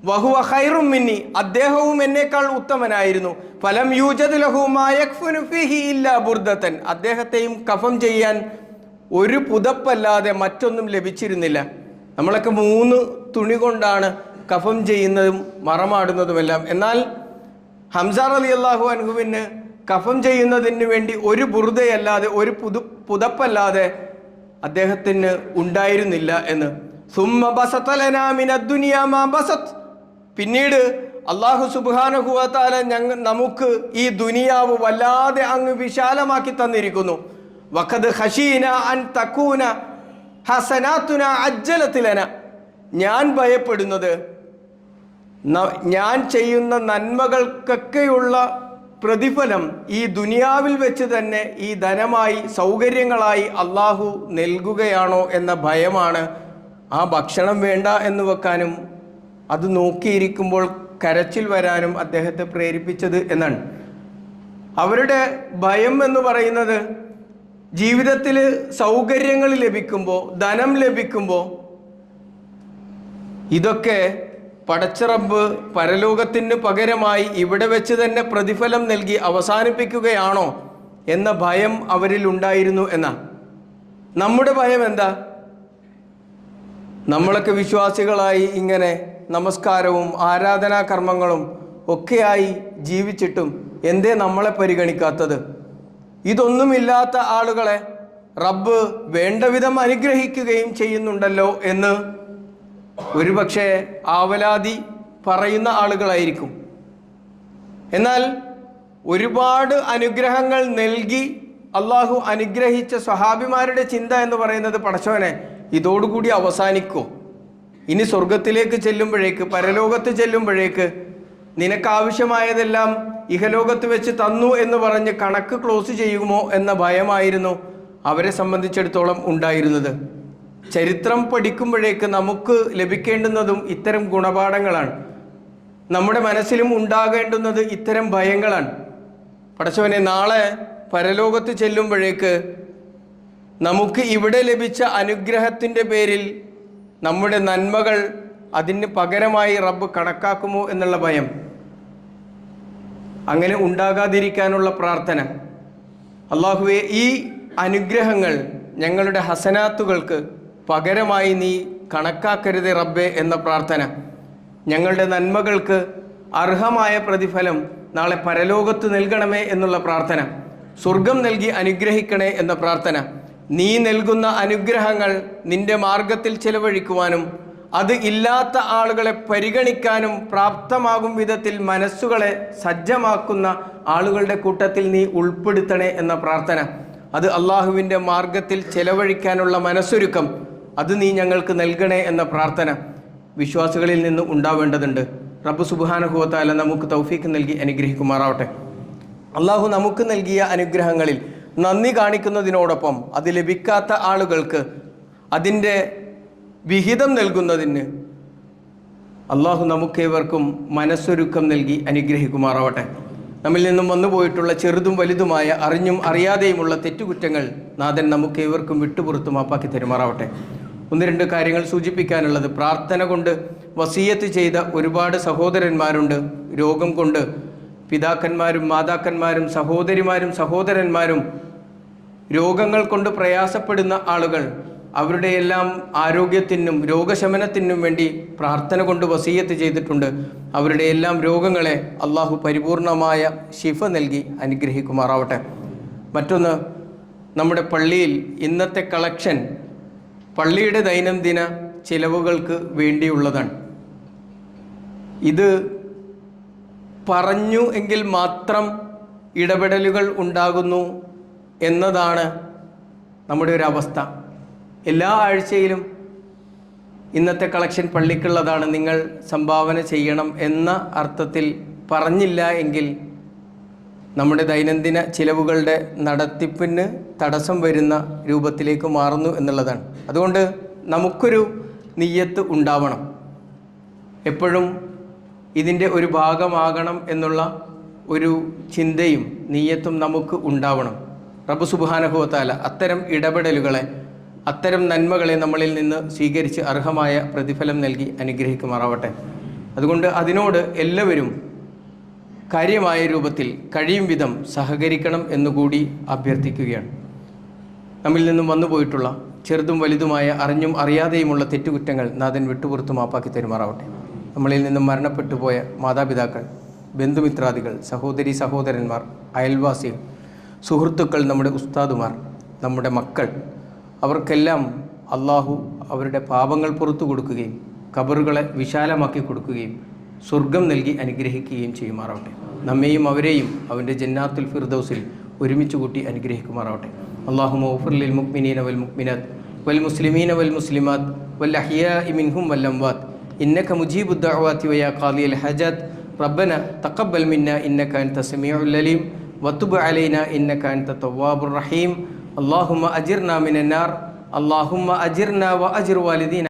വഹുവ ഖൈറും മിന്നി, അദ്ദേഹവും എന്നേക്കാൾ ഉത്തമനായിരുന്നു. ഫലം യൂജദ് ലഹു മാ യക്ഫുനു ഫീഹി ഇല്ലാ ബുർദതൻ, അദ്ദേഹത്തെയും കഫം ചെയ്യാൻ ഒരു പുതപ്പല്ലാതെ മറ്റൊന്നും ലഭിച്ചിരുന്നില്ല. നമ്മളൊക്കെ 3 തുണി കൊണ്ടാണ് കഫം ചെയ്യുന്നതും മറമാടുന്നതുമെല്ലാം. എന്നാൽ ഹംസ റളിയല്ലാഹു അൻഹുവിന് കഫം ചെയ്യുന്നതിന് വേണ്ടി ഒരു ബുർദയല്ലാതെ, ഒരു പുതപ്പല്ലാതെ അദ്ദേഹത്തിന് ഉണ്ടായിരുന്നില്ല എന്ന്. സുമ്മ ബസത ലനാ മിനദ് ദുനിയാ മാ ബസത്, പിന്നീട് അല്ലാഹു സുബ്ഹാനഹു വ തആല നമുക്ക് ഈ ദുനിയാവ് വല്ലാതെ അങ്ങ് വിശാലമാക്കി തന്നിരിക്കുന്നു. വഖദ് ഖശീന അൻ തകൂന ഹസനാതുന അജ്ജലത് ലന, ഞാൻ ഭയപ്പെടുന്നത് ഞാൻ ചെയ്യുന്ന നന്മകൾക്കൊക്കെയുള്ള പ്രതിഫലം ഈ ദുനിയാവിൽ വെച്ച് തന്നെ ഈ ധനമായി സൗകര്യങ്ങളായി അള്ളാഹു നൽകുകയാണോ എന്ന ഭയമാണ് ആ ഭക്ഷണം വേണ്ട എന്ന് വെക്കാനും അത് നോക്കിയിരിക്കുമ്പോൾ കരച്ചിൽ വരാനും അദ്ദേഹത്തെ പ്രേരിപ്പിച്ചത് എന്നാണ്. അവരുടെ ഭയം എന്ന് പറയുന്നത് ജീവിതത്തിൽ സൗകര്യങ്ങൾ ലഭിക്കുമ്പോൾ, ധനം ലഭിക്കുമ്പോൾ ഇതൊക്കെ പടച്ച റബ്ബ് പരലോകത്തിന് പകരമായി ഇവിടെ വെച്ച് തന്നെ പ്രതിഫലം നൽകി അവസാനിപ്പിക്കുകയാണോ എന്ന ഭയം അവരിൽ ഉണ്ടായിരുന്നു എന്നാ. നമ്മുടെ ഭയം എന്താ? നമ്മളൊക്കെ വിശ്വാസികളായി ഇങ്ങനെ നമസ്കാരവും ആരാധനാ കർമ്മങ്ങളും ഒക്കെയായി ജീവിച്ചിട്ടും എന്തേ നമ്മളെ പരിഗണിക്കാത്തത്? ഇതൊന്നുമില്ലാത്ത ആളുകളെ റബ്ബ് വേണ്ടവിധം അനുഗ്രഹിക്കുകയും ചെയ്യുന്നുണ്ടല്ലോ എന്ന് ഒരുപക്ഷെ ആവലാതി പറയുന്ന ആളുകളായിരിക്കും. എന്നാൽ ഒരുപാട് അനുഗ്രഹങ്ങൾ നൽകി അള്ളാഹു അനുഗ്രഹിച്ച സ്വഹാബിമാരുടെ ചിന്ത എന്ന് പറയുന്നത്, പടച്ചവനെ ഇതോടുകൂടി അവസാനിക്കോ? ഇനി സ്വർഗത്തിലേക്ക് ചെല്ലുമ്പോഴേക്ക്, പരലോകത്ത് ചെല്ലുമ്പോഴേക്ക് നിനക്കാവശ്യമായതെല്ലാം ഇഹലോകത്ത് വെച്ച് തന്നു എന്ന് പറഞ്ഞ് കണക്ക് ക്ലോസ് ചെയ്യുമോ എന്ന ഭയമായിരുന്നു അവരെ സംബന്ധിച്ചിടത്തോളം ഉണ്ടായിരുന്നത്. ചരിത്രം പഠിക്കുമ്പോഴേക്ക് നമുക്ക് ലഭിക്കേണ്ടുന്നതും ഇത്തരം ഗുണപാഠങ്ങളാണ്. നമ്മുടെ മനസ്സിലും ഉണ്ടാകേണ്ടുന്നത് ഇത്തരം ഭയങ്ങളാണ്. പടച്ചവനെ, നാളെ പരലോകത്ത് ചെല്ലുമ്പോഴേക്ക് നമുക്ക് ഇവിടെ ലഭിച്ച അനുഗ്രഹത്തിൻ്റെ പേരിൽ നമ്മുടെ നന്മകൾ അതിന് പകരമായി റബ്ബ് കണക്കാക്കുമോ എന്നുള്ള ഭയം. അങ്ങനെ ഉണ്ടാകാതിരിക്കാനുള്ള പ്രാർത്ഥന. അള്ളാഹുവേ, ഈ അനുഗ്രഹങ്ങൾ ഞങ്ങളുടെ ഹസനാത്തുകൾക്ക് പകരമായി നീ കണക്കാക്കരുതേ റബ്ബേ എന്ന പ്രാർത്ഥന. ഞങ്ങളുടെ നന്മകൾക്ക് അർഹമായ പ്രതിഫലം നാളെ പരലോകത്ത് നൽകണമേ എന്നുള്ള പ്രാർത്ഥന. സ്വർഗം നൽകി അനുഗ്രഹിക്കണേ എന്ന പ്രാർത്ഥന. നീ നൽകുന്ന അനുഗ്രഹങ്ങൾ നിന്റെ മാർഗത്തിൽ ചെലവഴിക്കുവാനും അത് ഇല്ലാത്ത ആളുകളെ പരിഗണിക്കാനും പ്രാപ്തമാകും വിധത്തിൽ മനസ്സുകളെ സജ്ജമാക്കുന്ന ആളുകളുടെ കൂട്ടത്തിൽ നീ ഉൾപ്പെടുത്തണേ എന്ന പ്രാർത്ഥന. അത് അള്ളാഹുവിൻ്റെ മാർഗത്തിൽ ചെലവഴിക്കാനുള്ള മനസ്സൊരുക്കം അത് നീ ഞങ്ങൾക്ക് നൽകണേ എന്ന പ്രാർത്ഥന വിശ്വാസികളിൽ നിന്ന് ഉണ്ടാവേണ്ടതുണ്ട്. റബ്ബ് സുബ്ഹാനഹു വ തആല നമുക്ക് തൗഫീഖ് നൽകി അനുഗ്രഹിക്കുമാറാവട്ടെ. അള്ളാഹു നമുക്ക് നൽകിയ അനുഗ്രഹങ്ങളിൽ നന്ദി കാണിക്കുന്നതിനോടൊപ്പം അത് ലഭിക്കാത്ത ആളുകൾക്ക് അതിൻ്റെ വിഹിതം നൽകുന്നതിന് അള്ളാഹു നമുക്കേവർക്കും മനസ്സൊരുക്കം നൽകി അനുഗ്രഹിക്കുമാറാവട്ടെ. നമ്മിൽ നിന്നും വന്നുപോയിട്ടുള്ള ചെറുതും വലുതുമായ അറിഞ്ഞും അറിയാതെയുമുള്ള തെറ്റുകുറ്റങ്ങൾ നാഥൻ നമുക്കേവർക്കും വിട്ടുപുറത്തു മാപ്പാക്കി തരുമാറാവട്ടെ. ഒന്ന് രണ്ട് കാര്യങ്ങൾ സൂചിപ്പിക്കാനുള്ളത്, പ്രാർത്ഥന കൊണ്ട് വസിയത്ത് ചെയ്ത ഒരുപാട് സഹോദരന്മാരുണ്ട്. രോഗം കൊണ്ട് പിതാക്കന്മാരും മാതാക്കന്മാരും സഹോദരിമാരും സഹോദരന്മാരും രോഗങ്ങൾ കൊണ്ട് പ്രയാസപ്പെടുന്ന ആളുകൾ അവരുടെയെല്ലാം ആരോഗ്യത്തിനും രോഗശമനത്തിനും വേണ്ടി പ്രാർത്ഥന കൊണ്ട് വസിയത്ത് ചെയ്തിട്ടുണ്ട്. അവരുടെ എല്ലാം രോഗങ്ങളെ അള്ളാഹു പരിപൂർണമായ ശിഫ നൽകി അനുഗ്രഹിക്കുമാറാവട്ടെ. മറ്റൊന്ന്, നമ്മുടെ പള്ളിയിൽ ഇന്നത്തെ കളക്ഷൻ പള്ളിയുടെ ദൈനംദിന ചിലവുകൾക്ക് വേണ്ടിയുള്ളതാണ്. ഇത് പറഞ്ഞു എങ്കിൽ മാത്രം ഇടപെടലുകൾ ഉണ്ടാകുന്നു എന്നതാണ് നമ്മുടെ ഒരു അവസ്ഥ. എല്ലാ ആഴ്ചയിലും ഇന്നത്തെ കളക്ഷൻ പള്ളിക്കുള്ളതാണ്, നിങ്ങൾ സംഭാവന ചെയ്യണം എന്ന അർത്ഥത്തിൽ പറഞ്ഞില്ല എങ്കിൽ നമ്മുടെ ദൈനംദിന ചിലവുകളുടെ നടത്തിപ്പിന് തടസ്സം വരുന്ന രൂപത്തിലേക്ക് മാറുന്നു എന്നുള്ളതാണ്. അതുകൊണ്ട് നമുക്കൊരു നിയ്യത്ത് ഉണ്ടാവണം, എപ്പോഴും ഇതിൻ്റെ ഒരു ഭാഗമാകണം എന്നുള്ള ഒരു ചിന്തയും നിയ്യത്തും നമുക്ക് ഉണ്ടാവണം. റബ്ബ് സുബ്ഹാനഹു വ തആല അത്തരം ഇടപെടലുകളെ, അത്തരം നന്മകളെ നമ്മളിൽ നിന്ന് സ്വീകരിച്ച് അർഹമായ പ്രതിഫലം നൽകി അനുഗ്രഹിക്കുമാറാവട്ടെ. അതുകൊണ്ട് അതിനോട് എല്ലാവരും കാര്യമായ രൂപത്തിൽ കഴിയും വിധം സഹകരിക്കണം എന്നുകൂടി അഭ്യർത്ഥിക്കുകയാണ്. നമ്മിൽ നിന്നും വന്നുപോയിട്ടുള്ള ചെറുതും വലുതുമായ അറിഞ്ഞും അറിയാതെയുമുള്ള തെറ്റുകുറ്റങ്ങൾ നാഥൻ വിട്ടുപുറത്തു മാപ്പാക്കി തരുമാറാവട്ടെ. നമ്മളിൽ നിന്നും മരണപ്പെട്ടു പോയ മാതാപിതാക്കൾ, ബന്ധുമിത്രാദികൾ, സഹോദരി സഹോദരന്മാർ, അയൽവാസികൾ, സുഹൃത്തുക്കൾ, നമ്മുടെ ഉസ്താദുമാർ, നമ്മുടെ മക്കൾ, അവർക്കെല്ലാം അള്ളാഹു അവരുടെ പാപങ്ങൾ പുറത്തു കൊടുക്കുകയും ഖബറുകളെ വിശാലമാക്കി കൊടുക്കുകയും സ്വർഗം നൽകി അനുഗ്രഹിക്കുകയും ചെയ്യുമാറാവട്ടെ. നമ്മെയും അവരെയും അവൻ്റെ ജന്നാത്തുൽ ഫിർദൗസിൽ ഒരുമിച്ച് കൂട്ടി അനുഗ്രഹിക്കുമാറാവട്ടെ. അല്ലാഹുമ്മ ഗ്ഫിർ ലിൽ മുഅ്മിനീന വൽ മുഅ്മിനാത്ത് വൽ മുസ്ലിമീന വൽ മുസ്ലിമാത്ത് വൽ അഹ്യാഇ മിൻഹും വൽ അംവാത്ത് ഇന്നക മുജീബുദ് ദഅവാതി വയാ ഖാദിയൽ ഹജാത്ത് റബ്ബന തഖബ്ബൽ മിന്നാ ഇന്നക അൻത സമീഉൽ അലീം വതുബ് അലൈനാ ഇന്നക അൻത തവ്വാബുർ റഹീം. അല്ലാഹുമ്മ അജിർനാ മിനന്നാർ. അല്ലാഹുമ്മ അജിർനാ വ അജിർ വാലിദീന